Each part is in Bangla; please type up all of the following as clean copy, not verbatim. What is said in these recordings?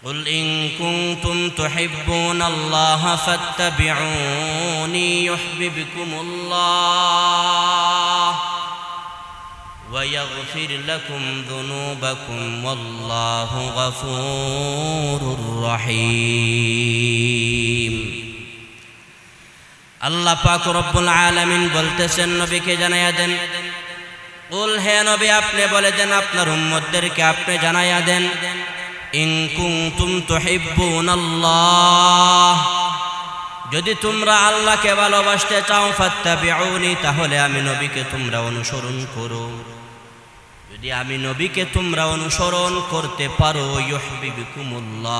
قل إن كنتم تحبون الله فاتبعوني يحببكم الله ويغفر لكم ذنوبكم والله غفور رحيم আল্লাহ পাক রব্বুল আলামিন বলতেছেন নবীকে জানায়া দেন, কুল হে নবী আপনি বলে দেন আপনার উম্মতদেরকে আপনি জানায়া দেন, ইন কুনতুম তুহিব্বুনাল্লাহ, যদি তোমরা আল্লাহকে ভালোবাসতে চাও, ফাত্তাবিউনি, তাহলে আমি নবীকে তোমরা অনুসরণ করো। যদি আমি নবীকে তোমরা অনুসরণ করতে পারো, ইউহিব্বুকুমুল্লাহ,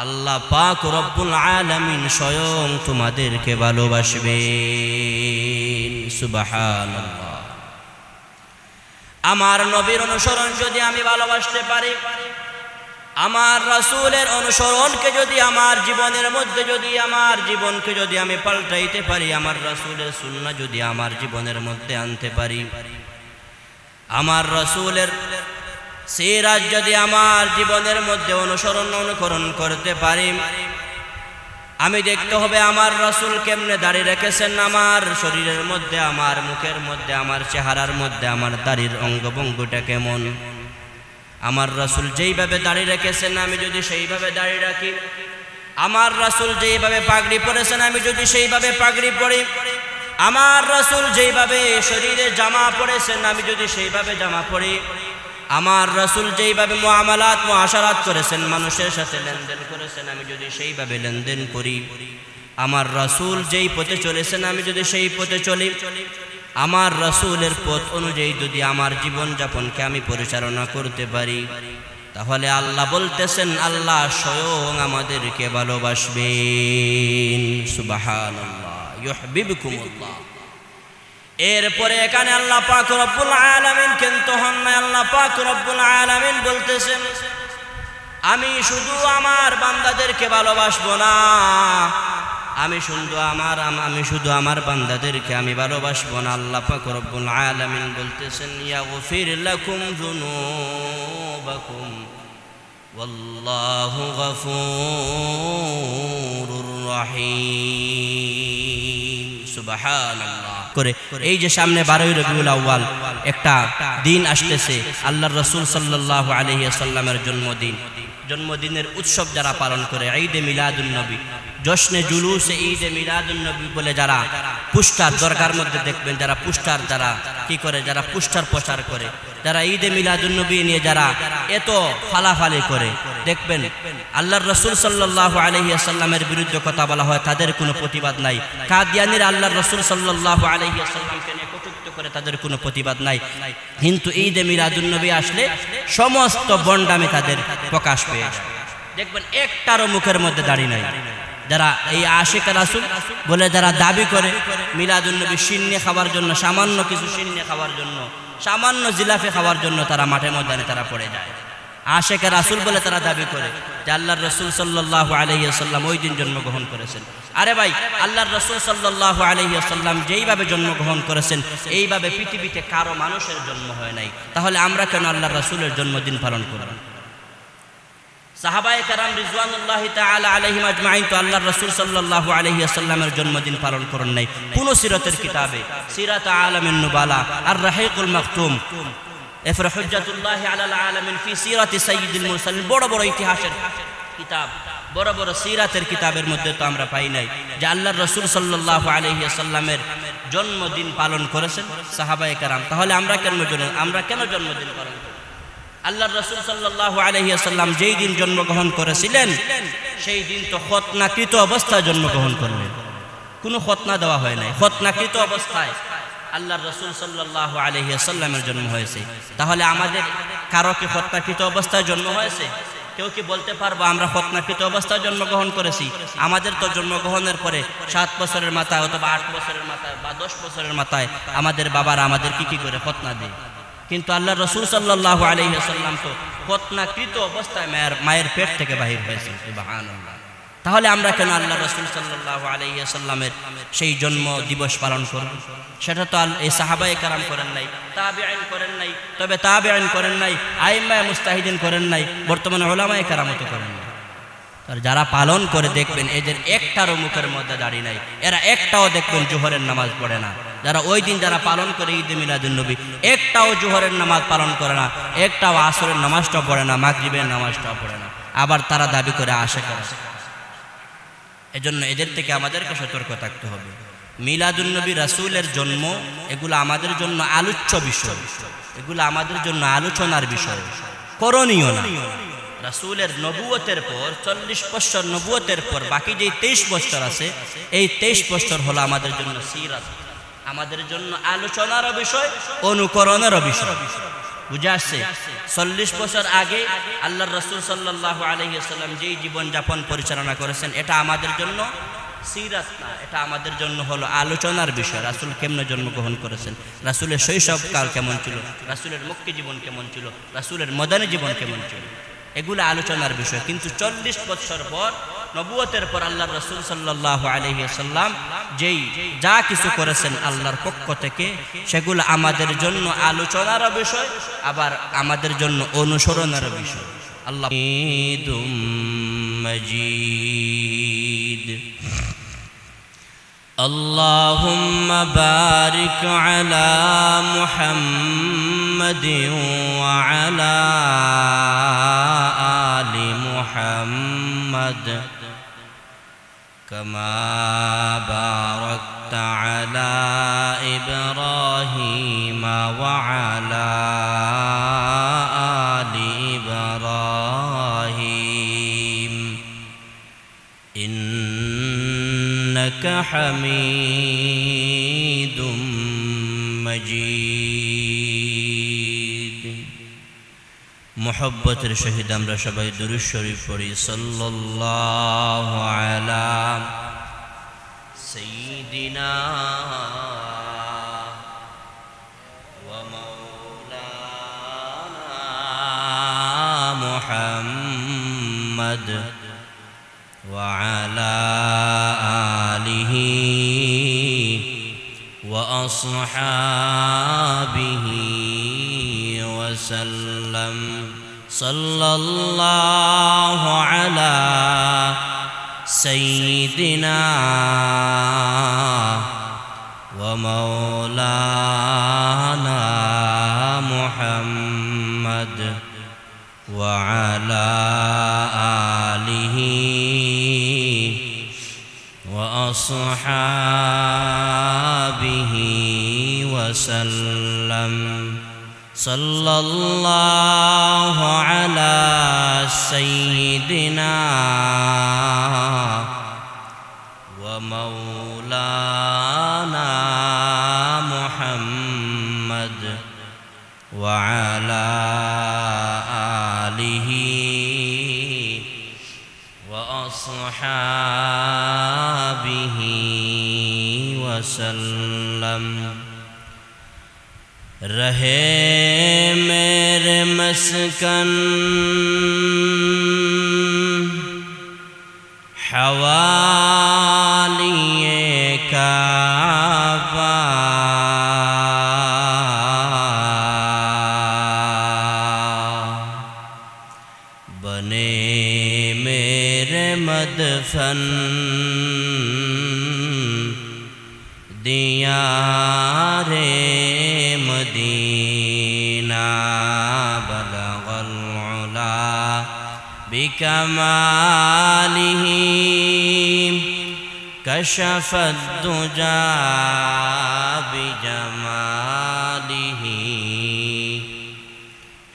আল্লাহ পাক রব্বুল আলামিন স্বয়ং তোমাদেরকে ভালোবাসবেন। সুবহানাল্লাহ। আমার নবীর অনুসরণ যদি আমি ভালোবাসতে পারি, আমার রাসূলের অনুসরণকে যদি আমার জীবনের মধ্যে যদি আমার জীবনকে যদি আমি পাল্টাইতে পারি, আমার রাসূলের সুন্নাহ যদি আমার জীবনের মধ্যে আনতে পারি, আমার রাসূলের সিরাত যদি আমার জীবনের মধ্যে অনুকরণ করতে পারি, আমি দেখতে হবে আমার রাসূল কেমনে দাঁড়িয়ে রেখেছেন, আমার শরীরের মধ্যে, আমার মুখের মধ্যে, আমার চেহারার মধ্যে আমার দাড়ির অঙ্গভঙ্গিটা কেমন। আমার রাসূল যেইভাবে দাঁড়িয়ে রেখেছেন আমি যদি সেইভাবে দাঁড়িয়ে রাখি, আমার রাসূল যেইভাবে পাগড়ি পরেছেন আমি যদি সেইভাবে পাগড়ি পরি, আমার রাসূল যেইভাবে শরীরে জামা পরেছেন আমি যদি সেইভাবে জামা পরি, আমার রাসূল যেইভাবে মুআশারাত করেছেন, মানুষের সাথে লেনদেন করেছেন, আমি যদি সেইভাবে লেনদেন করি, আমার রাসূল যেই পথে চলেছেন আমি যদি সেই পথে চলি, আমার রাসূলের পথ অনুযায়ী যদি আমার জীবন যাপনকে আমি পরিচালনা করতে পারি, তাহলে আল্লাহ বলতেছেন আল্লাহ স্বয়ং আমাদেরকে ভালোবাসবেন। সুবহানাল্লাহ। ইউহিব্বুকুমুল্লাহ। এরপরে এখানে আল্লাহ পাক রব্বুল আলামিন কিন্তু হন না, আল্লাহ পাক রব্বুল আলামিন বলতেছেন আমি শুধু আমার বান্দাদেরকে ভালোবাসবো না, আমি শুধু আমার বান্দাদেরকে আমি ভালোবাসবো না। আল্লাহ পাক রব্বুল আলামিন বলতেছেন ইয়াগফির লাকুম যুনুবাকুম ওয়াল্লাহু গফুরুর রহিম। সুবহানাল্লাহ। করে এই যে সামনে 12ই রবিউল আউয়াল একটা দিন আসতেছে, আল্লাহর রাসূল সাল্লাল্লাহু আলাইহি ওয়াসাল্লামের জন্মদিনের উৎসব যারা পালন করে, ঈদে মিলাদুন নবী, জশ্নে জুলুসে ঈদে মিলাদুন নবী বলে যারা পুস্টার দরগার মধ্যে দেখবেন, যারা পুস্টার যারা কি করে, যারা পুস্টার প্রচার করে, যারা ঈদে মিলাদুন নবী নিয়ে যারা এত ফালাফালি করে, দেখবেন আল্লাহর রাসূল সাল্লাল্লাহু আলাইহি ওয়াসাল্লামের বিরুদ্ধে কথা বলা হয়, তাদের কোনো প্রতিবাদ নাই। কাদিয়ানীরা আল্লাহর রাসূল সাল্লাল্লাহু আলাইহি ওয়াসাল্লামকে নিয়ে কটূক্তি করে, তাদের কোনো প্রতিবাদ নাই। কিন্তু ঈদে মিলাদুন নবী আসলে সমস্ত বন্ডামি তাদের প্রকাশ পেয়ে যায়। দেখবেন একটারও মুখের মধ্যে দাড়ি নাই। যারা এই আশিক রাসূল বলে যারা দাবি করে মিলাদুন নবী সিন্নি খাওয়ার জন্য, সামান্য কিছু সিন্নি খাওয়ার জন্য, সামান্য জিলাফি খাওয়ার জন্য তারা মাঠে ময়দানে তারা পড়ে যায়। আশিক রাসূল বলে তারা দাবি করে যে আল্লাহর রাসূল সাল্লাল্লাহু আলাইহি ওয়াসাল্লাম ওই দিন জন্মগ্রহণ করেছেন। আরে ভাই, আল্লাহর রাসূল সাল্লাল্লাহু আলাইহি ওয়াসাল্লাম যেইভাবে জন্মগ্রহণ করেছেন এইভাবে পৃথিবীতে কারো মানুষের জন্ম হয় নাই, তাহলে আমরা কেন আল্লাহর রাসূলের জন্মদিন পালন করব? সাহাবায়ে কেরাম রিজওয়ানুল্লাহি তাআলা আলাইহিম আজমাইন তো আল্লাহর রাসূল সাল্লাল্লাহু আলাইহি ওয়াসাল্লামের জন্মদিন পালন করেন নাই। কোন সিরাতের কিতাবে, সিরাত আলামিন নুবালা, আর রাহিকুল মাকতুম, এফর হুজ্জাতুল্লাহি আলাল আলামিন ফি সিরাতি সাইয়্যিদিল মুরসালিন, বড় বড় ইতিহাসের কিতাব, বড় বড় সিরাতের কিতাবের মধ্যে তো আমরা পাই নাই যে আল্লাহর রাসূল সাল্লাল্লাহু আলাইহি ওয়াসাল্লামের জন্মদিন পালন করেছেন সাহাবায়ে কেরাম। তাহলে আমরা কেন জন্মদিন পালন করি? আল্লাহর রাসূল সাল্লাল্লাহু আলাইহি ওয়াসাল্লাম যেই দিন জন্মগ্রহণ করেছিলেন সেই দিন তো খতনাকৃত অবস্থায় জন্মগ্রহণ করলেন, কোনো খতনা দেওয়া হয় নাই। খতনাকৃত অবস্থায় আল্লাহর রাসূল সাল্লাল্লাহু আলাইহি ওয়াসাল্লামের জন্ম হয়েছে। তাহলে আমাদের কারো কি খতনাকৃত অবস্থায় জন্ম হয়েছে? কেউ কি বলতে পারবো আমরা খতনাকৃত অবস্থায় জন্মগ্রহণ করেছি? আমাদের তো জন্মগ্রহণের পরে 7 বছরের মাথায় অথবা 8 বছরের মাথায় বা 10 বছরের মাথায় আমাদের বাবারা আমাদের কি করে খতনা দেয়। কিন্তু আল্লাহর রাসূল সাল্লাল্লাহু আলাইহি ওয়াসাল্লাম তো খতনাকৃত অবস্থায় মায়ের পেট থেকে বাহির হয়েছে। সুবহানাল্লাহ। তাহলে আমরা কেন আল্লাহ রাসূল সাল্লাল্লাহু আলাইহি ওয়াসাল্লামের সেই জন্ম দিবস পালন করব? সেটা তো এই সাহাবায়ে কেরাম করেন নাই, তাবেঈন করেন নাই, তবে তাবেঈন করেন নাই, আইম্মায়ে মুস্তাহিদিন করেন নাই, বর্তমানে উলামায়ে কেরামও তো করেন নাই। আর যারা পালন করে দেখবেন এদের একটারও মুখের মধ্যে দাড়ি নাই, এরা একটাও দেখবেন জোহরের নামাজ পড়ে না। যারা ওই দিন যারা পালন করে ঈদে মিলাদুন্নবী, একটাও জোহরের নামাজ পালন করে না, একটাও আসরের নামাজটাও পড়ে না, মাগরিবের নামাজটাও পড়ে না, আবার তারা দাবি করে আসে করে। এজন্য এদের থেকে আমাদেরকে সতর্ক থাকতে হবে। মিলাদুন্নবী রাসূলের জন্ম এগুলো আমাদের জন্য আলোচ্য বিষয়, এগুলো আমাদের জন্য আলোচনার বিষয়, করণীয় না। রাসূলের নবুয়তের পর 40 বছর নবুয়তের পর বাকি যে 23 বছর আছে, এই 23 বছর হলো আমাদের জন্য সিরাত, আমাদের জন্য আলোচনারও বিষয়, অনুকরণেরও বিষয়। বুঝে আসছে? 40 বছর আগে আল্লাহর রাসূল সাল্লাল্লাহু আলাইহি ওয়াসাল্লাম যেই জীবন যাপন পরিচালনা করেছেন, এটা আমাদের জন্য সিরাত না, এটা আমাদের জন্য হলো আলোচনার বিষয়। রাসূল কেমনে জন্মগ্রহণ করেছেন, রাসূলের শৈশবকাল কেমন ছিল, রাসূলের মক্কি জীবন কেমন ছিল, রাসূলের মদনী জীবন কেমন ছিল, এগুলো আলোচনার বিষয়। কিন্তু 40 বছর পর নবুয়তের পর আল্লাহর রাসূল সাল্লাল্লাহু আলাইহি ওয়াসাল্লাম যেই যা কিছু করেছেন আল্লাহর পক্ষ থেকে, সেগুলো আমাদের জন্য আলোচনার বিষয়, আবার আমাদের জন্য অনুসরণের বিষয়। আল্লাহ ঈদুম মাজিদ। আল্লাহুম্মা বারিক আলা মুহাম্মাদিন ওয়া আলা আলি মুহাম্মাদ কামা বারাকতা আলা ইব্রাহিম ওয়া আলা আলি ইব্রাহিম ইন্নাকা হামিদুম মাজিদ। মুহাব্বতের সহিত আমরা সবাই দুরূদ শরীফ পড়ি। সাল্লাল্লাহু আলা সাইয়্যিদিনা ওয়া মাওলানা মুহাম্মদ ওয়া আলা আলিহি ওয়া আসহাবিহি ওয়া সাল্লাম। সাল্লাল্লাহু আলা সাইয়্যিদিনা ওয়া মাওলানা মুহাম্মদ ওয়া আলা আলিহি ওয়া আসহাবিহি ওয়া সাল্লাম। সাল্লাল্লাহু আলা সাইয়্যিদিনা ওয়া মাওলানা মুহাম্মদ ওয়া আলা আলিহি ওয়া আসহাবিহি ওয়া সাল্লাম। رہے میرے مسکن حوالی کعبہ بنے میرے مدفن دیار مدینہ بلغ العلا بکمالہ کشف الدجا بجمالہ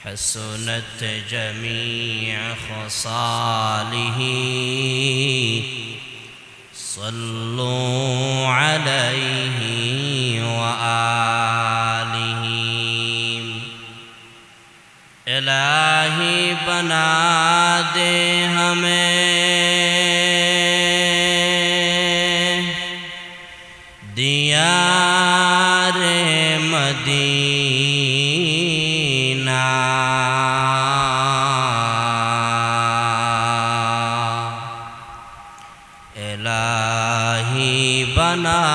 حسنت جمیع خصالہ صلوا علیہ وآلہ۔ الہی بنا دے ہمیں دیار مدینہ बना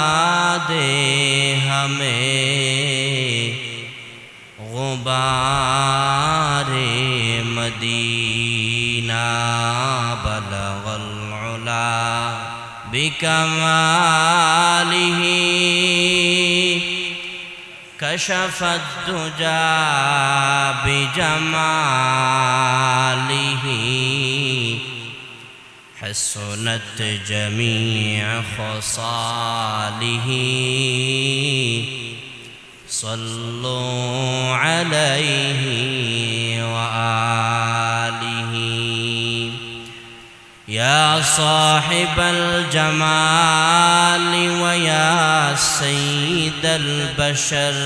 दे हमें गुबारे मदीना बलगल उला बिकमालिही कशफत दुजा बिजमालिही हसनत जमीअ खसालिही सल्लु अलैहि व आलिहि या साहिबल जमाल व या सय्यिदल बशर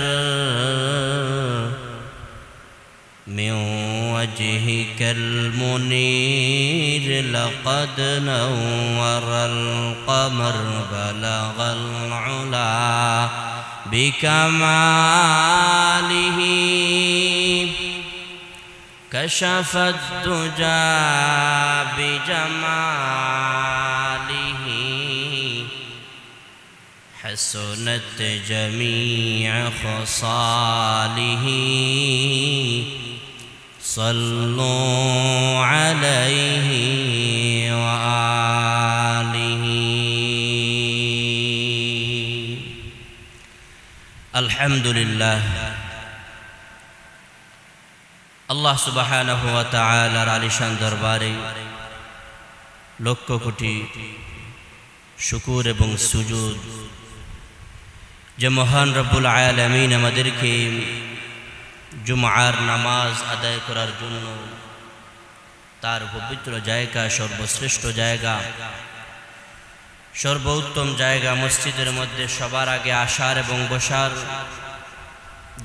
मिन वजहिकल मुनीर लक़द नव्वरल क़मर बलगल उला बिकमालिही कशफत दुजा बिजमालिही हसनत जमीअ खसालिही सल्लु अलैहि व आलिहि अल्हम्दुलिल्लाह আল্লাহ সুবহানাহু ওয়া তাআলার আলিশান দরবারে লক্ষ কোটি শুকর এবং সুজুদ যে মহান রব্বুল আলামিন আমাদেরকে জুমআর নামাজ আদায় করার জন্য তার পবিত্র জায়গা, সর্বশ্রেষ্ঠ জায়গা, সর্বোত্তম জায়গা মসজিদের মধ্যে সবার আগে আসার এবং বসার,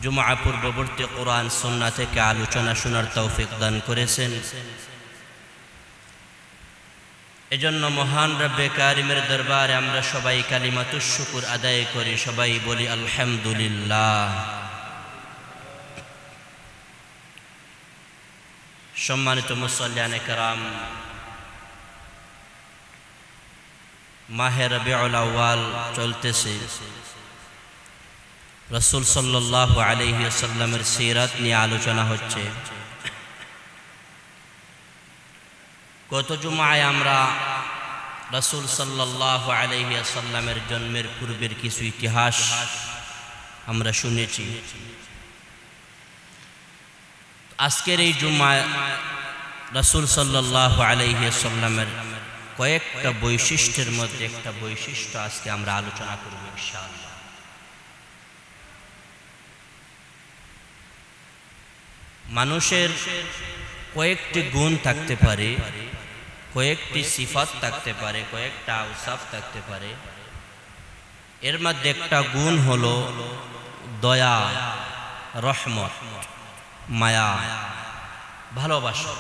জুমআ পূর্ববর্তী কোরআন সুন্নাহ থেকে আলোচনা শোনার তৌফিক দান করেছেন। এজন্য মহান রব্বে কারিমের দরবারে আমরা সবাই কালিমাতুশ শুকর আদায় করি, সবাই বলি আলহামদুলিল্লাহ। সম্মানিত মুসল্লিয়ানে কেরাম, মাহে রবিউল আউয়াল চলতেছে। রাসূল সাল্লাল্লাহু আলাইহি ওয়াসাল্লামের সিরাত নিয়ে আলোচনা হচ্ছে। গত জুমায় আমরা রাসূল সাল্লাল্লাহু আলাইহি ওয়াসাল্লামের জন্মের পূর্বের কিছু ইতিহাস আমরা শুনেছি। আজকের এই জুমায় রাসূল সাল্লাল্লাহু আলাইহি ওয়াসাল্লামের কয়েকটা বৈশিষ্ট্যের মধ্যে একটা বৈশিষ্ট্য আজকে আমরা আলোচনা করব ইনশাআল্লাহ। মানুষের কয়েকটি গুণ থাকতে পারে, কয়েকটি সিফাত থাকতে পারে, কয়েকটা আওসাফ থাকতে পারে। এর মধ্যে একটা গুণ হলো দয়া, রহমত, মায়া, ভালোবাসা।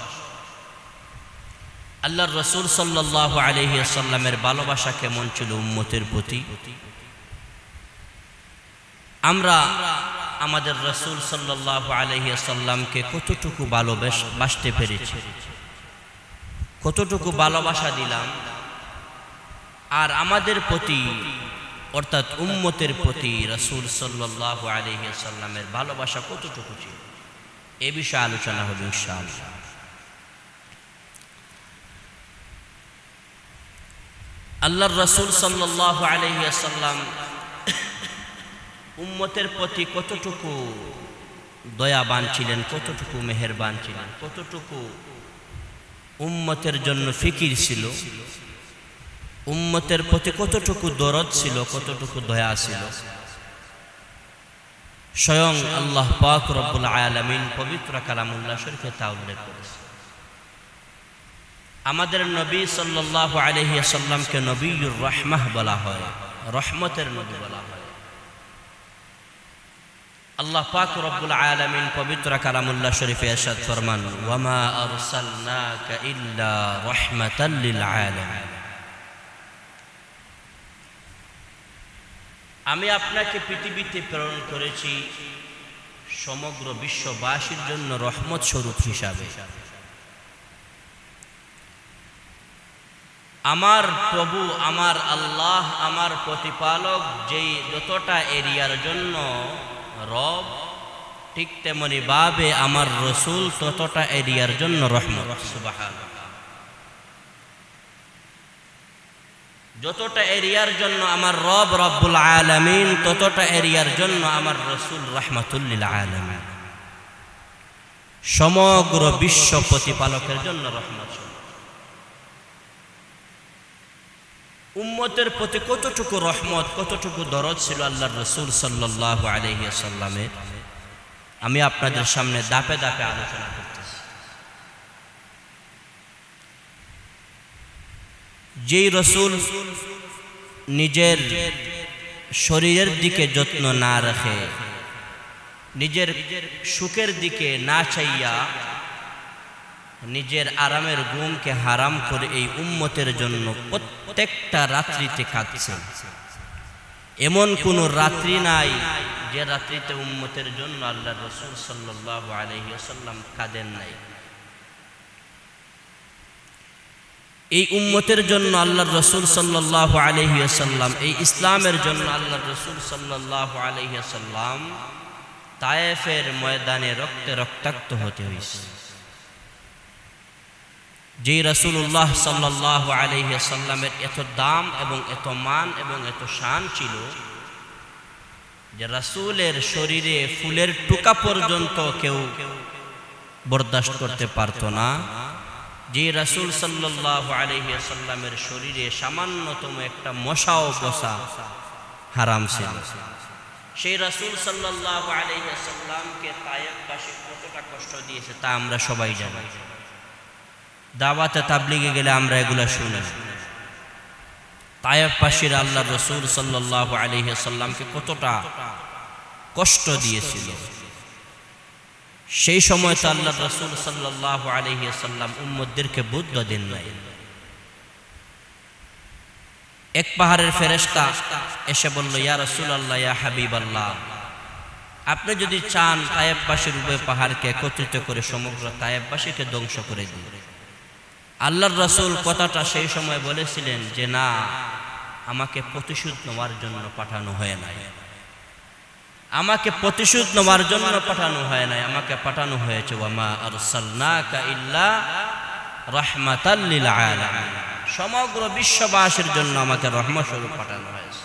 আল্লাহর রাসূল সাল্লাল্লাহু আলাইহি ওয়াসাল্লামের ভালোবাসা কেমন ছিল উম্মতের প্রতি? আমরা আমাদের রাসূল সাল্লাল্লাহু আলাইহি ওয়াসাল্লামকে কতটুকু ভালোবাসতে পেরেছি, কতটুকু ভালোবাসা দিলাম, আর আমাদের প্রতি অর্থাৎ উম্মতের প্রতি রাসূল সাল্লাল্লাহু আলাইহি ওয়াসাল্লামের ভালোবাসা কতটুকু ছিল, এ বিষয়ে আলোচনা হবে ইনশাআল্লাহ। আল্লাহর রাসূল সাল্লাল্লাহু আলাইহি ওয়াসাল্লাম উম্মতের প্রতি কতটুকু দয়াবান ছিলেন, কতটুকু মেহেরবান ছিলেন, কতটুকু উম্মতের জন্য ফিকির ছিল, উম্মতের প্রতি কতটুকু দরদ ছিল, কতটুকু দয়া ছিল, স্বয়ং আল্লাহ পাক রব্বুল আলামিন পবিত্র কালামুল্লাহ শরীফে তা উল্লেখ করেছেন। আমাদের নবী সাল্লাল্লাহু আলাইহি ওয়াসাল্লামকে নবিয়ুর রাহমাহ বলা হয়, রহমতের নবী বলা হয়। আল্লাহ পাক রব্বুল আলামিন পবিত্র কালামুল্লাহ শরীফে ইরশাদ ফরমান, ওয়া মা আরসালনাকা ইল্লা রাহমাতাল লিল আলামিন। আমি আপনাকে পৃথিবীতে প্রেরণ করেছি সমগ্র বিশ্ববাসীর জন্য রহমত স্বরূপ হিসাবে। আমার প্রভু, আমার আল্লাহ, আমার প্রতিপালক যেই যতটা এরিয়ার জন্য রব, ঠিক তেমনি ভাবে আমার রসুল ততটা এরিয়ার জন্য রহমত। সুবহানাল্লাহ। যতটা এরিয়ার জন্য আমার রব রব্বুল আলামিন, ততটা এরিয়ার জন্য আমার রসুল রাহমাতুল লিল আলামিন, সমগ্র বিশ্ব প্রতিপালকের জন্য রহমত। উম্মতের প্রতি কতটুকু রহমত, কতটুকু দরদ ছিল আল্লাহর রাসূল সাল্লাল্লাহু আলাইহি ওয়াসাল্লামের, আমি আপনাদের সামনে দাপে দাপে আলোচনা করতেছি। যেই রাসূল নিজের শরীরের দিকে যত্ন না রাখে, নিজের সুখের দিকে না চাইয়া নিজের আরামের ঘুমকে হারাম করে এই উম্মতের জন্য প্রত্যেকটা রাত্রিতে কাঁদছে। এমন কোন রাত্রি নাই যে রাত্রিতে উম্মতের জন্য আল্লাহর রাসূল সাল্লাল্লাহু আলাইহি ওয়াসাল্লাম কাঁদেন নাই। এই উম্মতের জন্য আল্লাহর রাসূল সাল্লাল্লাহু আলাইহি ওয়াসাল্লাম, এই ইসলামের জন্য আল্লাহর রাসূল সাল্লাল্লাহু আলাইহি ওয়াসাল্লাম তায়েফের ময়দানে রক্তে রক্তাক্ত হতে হয়েছে। যে রাসূলুল্লাহ সাল্লাল্লাহু আলাইহি ওয়াসাল্লামের এত দাম এবং এত মান এবং এত শান ছিল যে রাসূলের শরীরে ফুলের টুকা পর্যন্ত কেউ বরদাস্ত করতে পারত না। যে রাসূল সাল্লাল্লাহু আলাইহি ওয়াসাল্লামের শরীরে সামান্যতম একটা মশাও বসা হারাম ছিল। সেই রাসূল সাল্লাল্লাহু আলাইহি ওয়াসাল্লামকে তায়েফবাসী কতটা কষ্ট দিয়েছে তা আমরা সবাই জানি। দাওয়াতে তাবলীগে গেলে আমরা এগুলা শুনি। তায়েফবাসীরা আল্লাহর রাসূল সাল্লাল্লাহু আলাইহি ওয়াসাল্লামকে কতটা কষ্ট দিয়েছিল। সেই সময় তো আল্লাহর রাসূল সাল্লাল্লাহু আলাইহি ওয়াসাল্লাম উম্মতদেরকে বুদ্ধ দেন নাই। এক পাহাড়ের ফেরেশতা এসে বলল, ইয়া রাসূলুল্লাহ, ইয়া হাবিবাল্লাহ, আপনি যদি চান তায়েফবাসীর উভয় পাহাড়কে একত্রিত করে সমগ্র তায়েফবাসীকে ধ্বংস করে দিন। আল্লাহর রাসূল কথাটা সেই সময় বলেছিলেন যে না, আমাকে প্রতিশোধ নেওয়ার জন্য পাঠানো হয় নাই, আমাকে প্রতিশোধ নেওয়ার জন্য পাঠানো হয় নাই, আমাকে পাঠানো হয়েছে ওয়ামা আরসালনাকা ইল্লা রাহমাতাল লিল আলামিন, সমগ্র বিশ্ববাসীর জন্য আমাকে রহমত স্বরূপ পাঠানো হয়েছে।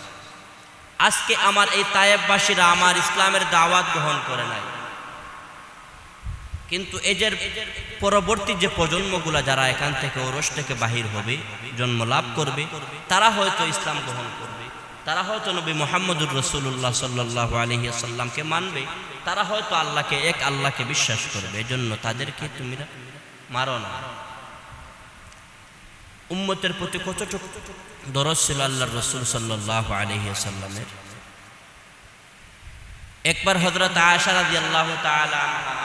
আজকে আমার এই তায়েফবাসীরা আমার ইসলামের দাওয়াত গ্রহণ করে নাই, কিন্তু এদের পরবর্তী যে প্রজন্মগুলা যারা এখান থেকে ওরস থেকে বাহির হবে, জন্ম লাভ করবে, তারা হয়তো ইসলাম গ্রহণ করবে, তারা হয়তো নবী মুহাম্মদুর রাসূলুল্লাহ সাল্লাল্লাহু আলাইহি ওয়াসাল্লামকে মানবে, তারা হয়তো আল্লাহকে এক আল্লাহকে বিশ্বাস করবে। এজন্য তাদেরকে তুমি মারো না। উম্মতের প্রতি কতটুকু দরদ ছিল আল্লাহর রাসূল সাল্লাল্লাহু আলাইহি ওয়াসাল্লামের। একবার হযরত আয়েশা রাদিয়াল্লাহু তাআলা আনহা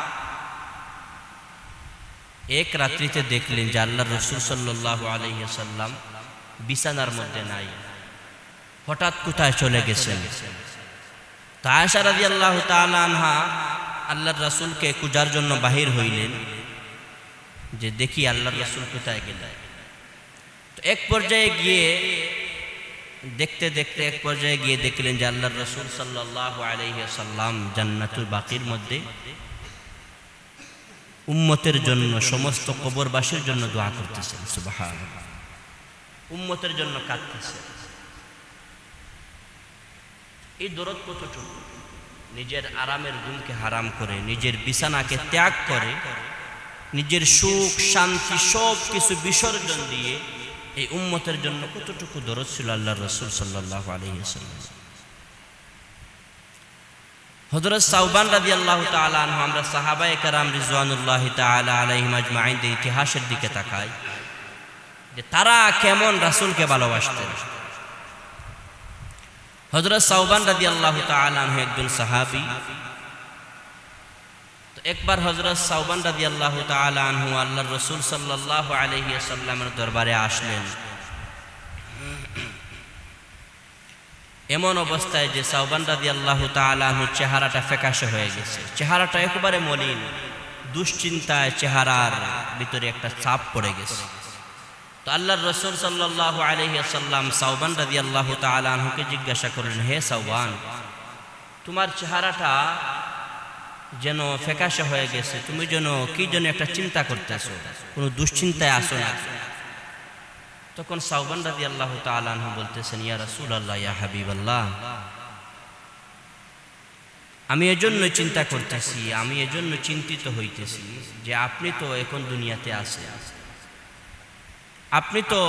এক রাত্রিতে দেখলেন যে আল্লাহর রাসূল সাল্লাল্লাহু আলাইহি ওয়াসাল্লাম বিছানার মধ্যে নাই, হঠাৎ কোথায় চলে গেছেন। তো আয়েশা রাদিয়াল্লাহু তাআলা আনহা আল্লাহর রাসূলকে খুঁজার জন্য বাহির হইলেন যে দেখি আল্লাহর রাসূল কোথায় গেলেন। তো এক পর্যায়ে গিয়ে দেখতে দেখতে এক পর্যায়ে গিয়ে দেখলেন যে আল্লাহর রাসূল সাল্লাল্লাহু আলাইহি ওয়াসাল্লাম জান্নাতুল বাকির মধ্যে উম্মতের জন্য, সমস্ত কবরবাসীর জন্য দোয়া করতেছেন। সুবহানাল্লাহ, উম্মতের জন্য কাঁদতেছেন। এই দরদ কতটুকু, নিজের আরামের ঘুমকে হারাম করে, নিজের বিছানাকে ত্যাগ করে, নিজের সুখ শান্তি সব কিছু বিসর্জন দিয়ে এই উম্মতের জন্য কতটুকু দরদ ছিল আল্লাহর রাসূল সাল্লাল্লাহু আলাইহি ওয়াসাল্লাম। হযরত সাওবান রাদিয়াল্লাহু তাআলা আনহু, আমরা সাহাবায়ে কেরাম রিজওয়ানুল্লাহি তাআলা আলাইহিম আজমাইনদের ইতিহাসের দিকে তাকাই যে তারা কেমন রাসূলকে ভালোবাসতেন। হযরত সাওবান রাদিয়াল্লাহু তাআলা আনহু একজন সাহাবী। তো একবার হযরত সাওবান রাদিয়াল্লাহু তাআলা আনহু আল্লাহর রাসূল সাল্লাল্লাহু আলাইহি ওয়াসাল্লামের দরবারে আসলেন। এমন অবস্থায় যে সাওবান রাদিয়াল্লাহু তাআলা আনহুর চেহারাটা ফ্যাকাশে হয়ে গেছে, চেহারাটা একেবারে মলিন, দুশ্চিন্তায় চেহারার ভিতরে একটা ছাপ পড়ে গেছে। তো আল্লাহর রাসূল সাল্লাল্লাহু আলাইহি ওয়াসাল্লাম সাওবান রাদিয়াল্লাহু তাআলা আনহুকে জিজ্ঞাসা করলেন, হে সাওবান, তোমার চেহারাটা যেন ফ্যাকাশে হয়ে গেছে, তুমি যেন কি যেন একটা চিন্তা করতেছো, কোনো দুশ্চিন্তায় আসো না। তখন সাওবান রাদিয়াল্লাহু তাআলা আনহু বলতেছেন, ইয়া রাসূলুল্লাহ, ইয়া হাবিবাল্লাহ, আমি এজন্য চিন্তা করতেছি, আমি এজন্য চিন্তিত হইতেছি যে আপনি তো এখন দুনিয়াতে আছেন, আপনি তো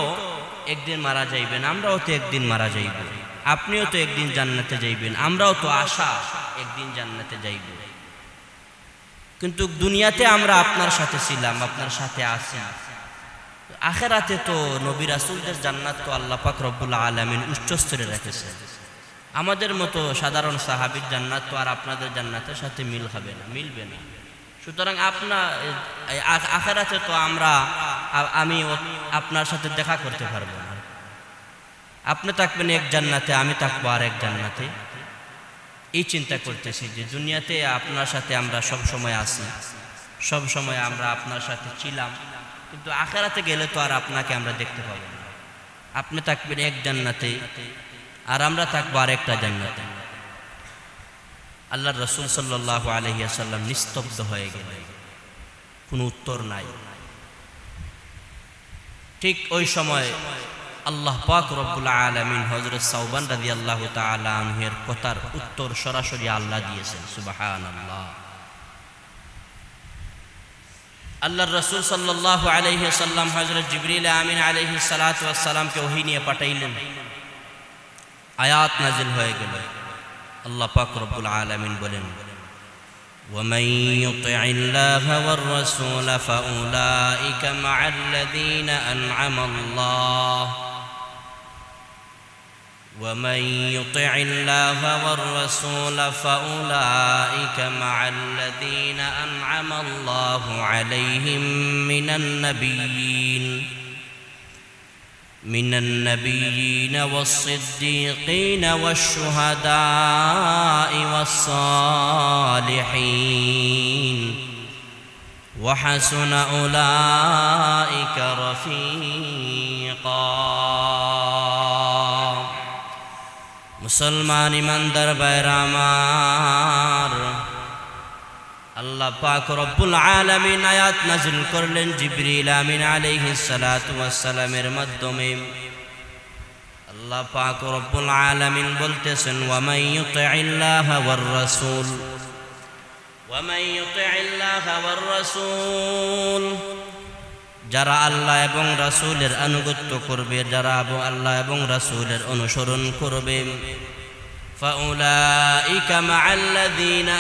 একদিন মারা যাইবেন, আমরাও তো একদিন মারা যাইব, আপনিও তো একদিন জান্নাতে যাইবেন, আমরাও তো আশা একদিন জান্নাতে যাইব। কিন্তু দুনিয়াতে আমরা আপনার সাথে ছিলাম, আপনার সাথে আছি, আখিরাতে তো নবী রাসূলদের জান্নাত তো আল্লাহ পাক রব্বুল আলামিন উচ্চ স্তরে রেখেছেন। আমাদের মতো সাধারণ সাহাবীর জান্নাত তো আর আপনাদের জান্নাতের সাথে মিল হবে না, মিলবে না। সুতরাং আখিরাতে তো আমি আপনার সাথে দেখা করতে পারবো না। আপনি থাকবেন এক জান্নাতে, আমি থাকবো আর এক জান্নাতে। এই চিন্তা করতেছি যে দুনিয়াতে আপনার সাথে আমরা সব সময় আছি, সব সময় আমরা আপনার সাথে ছিলাম, কিন্তু আখিরাতে গেলে তো আর আপনাকে আমরা দেখতে পাবো না। আপনি থাকবেন এক জান্নাতে আর আমরা থাকবো আর একটা জান্নাতে। আল্লাহর রাসূল সাল্লাল্লাহু আলাইহি ওয়াসাল্লাম নিস্তব্ধ হয়ে গেলেন, কোনো উত্তর নাই। ঠিক ওই সময় আল্লাহ পাক রব্বুল আলামিন হযরত সাওবান রাদিয়াল্লাহু তাআলা আনহুর কথার উত্তর সরাসরি আল্লাহ দিয়েছেন। সুবহানাল্লাহ। আল্লাহর রাসূল সাল্লাল্লাহু আলাইহি ওয়াসাল্লাম হযরত জিবরিল আমিন আলাইহিস সালাতু ওয়াস সালামকে ওহী নিয়ে পাঠাইলেন। আয়াত নাজিল হয়ে গেল। আল্লাহ পাক রব্বুল আলামিন বলেন, ومن يطع الله والرسول فأولئك مع الذين أنعم الله ومن يطع الله والرسول فأولئك مع الذين أنعم الله عليهم من النبيين والصديقين والشهداء والصالحين وحسن أولئك رفيقا। মুসলমান ইমানদার ভাইরা আমার, আল্লাহ পাক রব্বুল আলামিন আয়াত নাযিল করলেন জিবরিল আমিন আলাইহিস সালাতু ওয়াস সালামের মাধ্যমে। আল্লাহ পাক রব্বুল আলামিন বলতেছেন, ওয়া মান ইউতিইল্লাহা ওয়ার রাসূল, ওয়া মান ইউতিইল্লাহা ওয়ার রাসূল, যারা আল্লাহ এবং রাসূলের আনুগত্য করবে, যারা আল্লাহ এবং রাসূলের অনুসরণ করবে, فأولئك مع الذين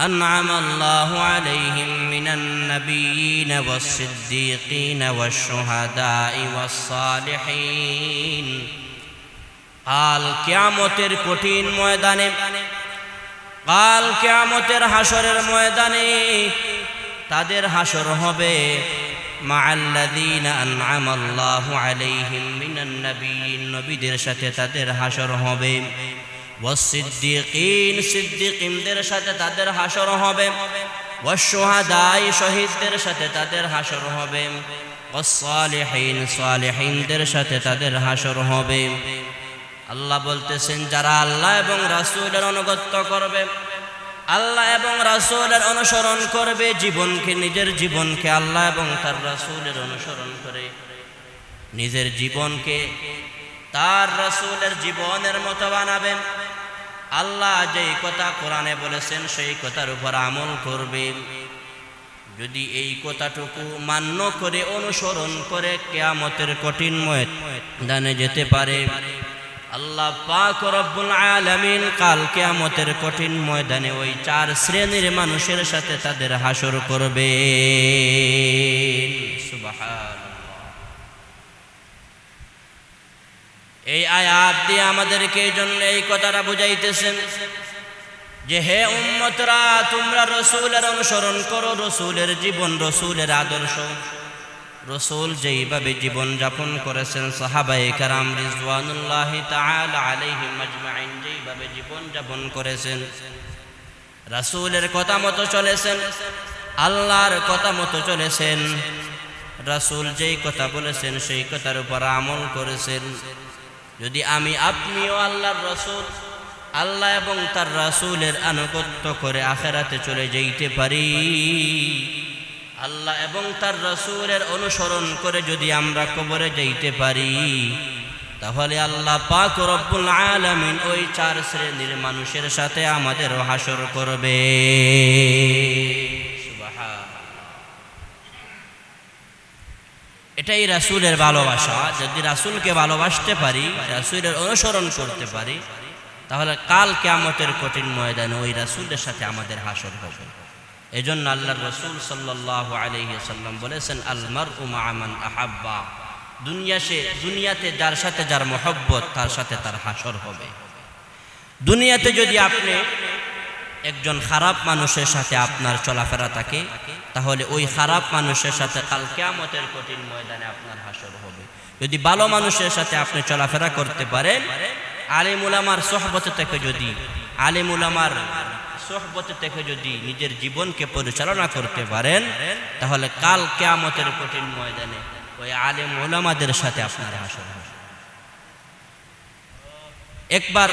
أنعم الله عليهم من النبيين والصديقين والشهداء والصالحين। কাল কিয়ামতের কঠিন ময়দানে, কাল কিয়ামতের হাসরের ময়দানে তাদের হাসর হবে মাআল্লাযীনা আন'আমাল্লাহু আলাইহিম মিনান নাবিয়্যিন, নবীদের সাথে তাদের হাসর হবে, ওয়াস-সিদ্দীকিন, সিদ্দীকিনদের সাথে তাদের হাসর হবে, ওয়াশ-শুহাদা'i, শহীদদের সাথে তাদের হাসর হবে, ওয়াস-সালিহিন, সালিহিনদের সাথে তাদের হাসর হবে। আল্লাহ বলতেছেন, যারা আল্লাহ এবং রাসূলের আনুগত্য করবে, আল্লাহ এবং রাসূলের অনুসরণ করবে, জীবনকে, নিজের জীবনকে আল্লাহ এবং তার রাসূলের অনুসরণ করে নিজের জীবনকে তার রাসূলের জীবনের মতো বানাবেন, আল্লাহ যেই কথা কোরআনে বলেছেন সেই কথার উপর আমল করবে, যদি এই কথাটুকু মান্য করে অনুসরণ করে কিয়ামতের কঠিন ময়দানে যেতে পারে, আল্লাহ পাক রব্বুল আলামিন কাল কিয়ামতের কঠিন ময়দানে ওই চার শ্রেণীর মানুষের সাথে তাদের হাসর করবে। সুবহানাল্লাহ। এই আয়াত দিয়ে আমাদেরকে এই জন্য এই কথাটা বুঝাইতেছেন যে হে উম্মতরা, তোমরা রাসূলের অনুসরণ করো, রাসূলের জীবন, রাসূলের আদর্শ, রাসূল যেইভাবে জীবন যাপন করেছেন, সাহাবায়ে কেরাম রিজওয়ানুল্লাহি তাআলা আলাইহিম আজমাইন যেইভাবে জীবন যাপন করেছেন, রাসূলের কথা মতো চলেছেন, আল্লাহর কথা মতো চলেছেন, রাসূল যেই কথা বলেছেন সেই কথার উপর আমল করেছেন, যদি আমি আপনিও আল্লাহর রাসূল, আল্লাহ এবং তার রাসূলের আনুগত্য করে আখিরাতে চলে যাইতে পারি, আল্লাহ এবং তার রাসূলের অনুসরণ করে যদি আমরা কবরে যাইতে পারি, তাহলে আল্লাহ পাক রব্বুল আলামিন ওই চার শ্রেণীর মানুষের সাথে আমাদেরও হাসর করবে। এটাই রাসূলের ভালোবাসা। যদি রাসূলকে ভালোবাসতে পারি, রাসূলের অনুসরণ করতে পারি, তাহলে কাল কিয়ামতের কঠিন ময়দানে ওই রাসূলের সাথে আমাদের হাসর হবে। এজন্য আল্লাহর রাসূল সাল্লাল্লাহু আলাইহি ওয়াসাল্লাম বলেছেন, আল মারউ মা'a মান আহাব্বা, দুনিয়াতে যার সাথে যার মহব্বত তার সাথে তার হাসর হবে। দুনিয়াতে যদি আপনি একজন খারাপ মানুষের সাথে আপনার চলাফেরা থাকে, তাহলে ওই খারাপ মানুষের সাথে কাল কিয়ামতের কঠিন ময়দানে আপনার হাসর হবে। যদি ভালো মানুষের সাথে আপনি চলাফেরা করতে পারেন, আলেম উলামার সোহবতে থেকে যদি নিজের জীবনকে পরিচালনা করতে পারেন, তাহলে কাল কিয়ামতের কঠিন ময়দানে ওই আলেম উলামাদের সাথে আপনার হাসর হবে। একবার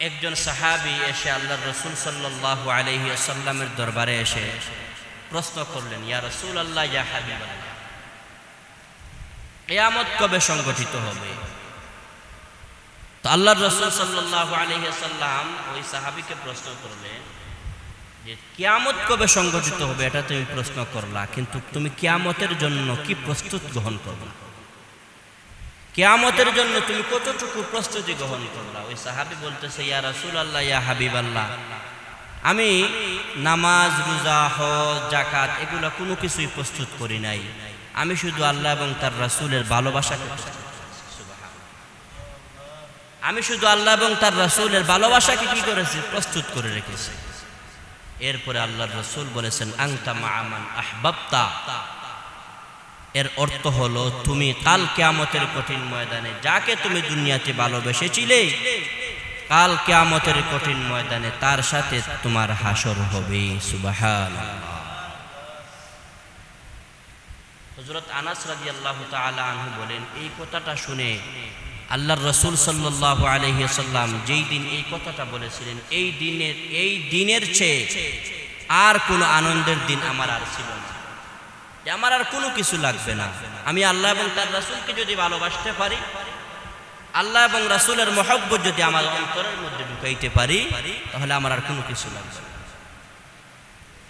একজন সাহাবী এসে আল্লাহর রাসূল সাল্লাল্লাহু আলাইহি ওয়াসাল্লামের দরবারে এসে প্রশ্ন করলেন, ইয়া রাসূলুল্লাহ, ইয়া হাবিবাল্লাহ, কিয়ামত কবে সংগঠিত হবে? তো আল্লাহর রাসূল সাল্লাল্লাহু আলাইহি ওয়াসাল্লাম ওই সাহাবীকে প্রশ্ন করলেন যে কিয়ামত কবে সংগঠিত হবে এটা তুমি প্রশ্ন করলা, কিন্তু তুমি কিয়ামতের জন্য কি প্রস্তুত গ্রহণ করবে? কিয়ামতের জন্য তুমি কতটুকু প্রস্তুতি গ্রহণ করলা? ওই সাহাবী বলতেছে, ইয়া রাসূলুল্লাহ, ইয়া হাবিবাল্লাহ, আমি নামাজ, রোজা, হজ, যাকাত এগুলো কোনো কিছুই প্রস্তুত করি নাই, আমি শুধু আল্লাহ এবং তার রাসূলের ভালোবাসাকে কি করেছি? প্রস্তুত করে রেখেছি। এরপরে আল্লাহর রাসূল বলেছেন, আনতা মা'a মান আহবাবতা, এর অর্থ হলো তুমি কাল কিয়ামতের কঠিন ময়দানে যাকে তুমি দুনিয়াতে ভালোবেসেছিলে, কাল কিয়ামতের কঠিন ময়দানে তার সাথে তোমার হাসর হবে। সুবহানাল্লাহ। হযরত আনাস রাদিয়াল্লাহু তাআলা আনহু বলেন, এই কথাটা শুনে আল্লাহর রাসূল সাল্লাল্লাহু আলাইহি ওয়াসাল্লাম যেই দিন এই কথাটা বলেছিলেন, এই দিনের চেয়ে আর কোনো আনন্দের দিন আমার আর ছিল না, যে আমার আর কোনো কিছু লাগবে না। আমি আল্লাহ এবং তার রাসূলকে যদি ভালোবাসতে পারি, আল্লাহ এবং রাসূলের মহব্বত যদি আমার অন্তরের মধ্যে ঢুকাইতে পারি, তাহলে আমার আর কোনো কিছু লাগবে না।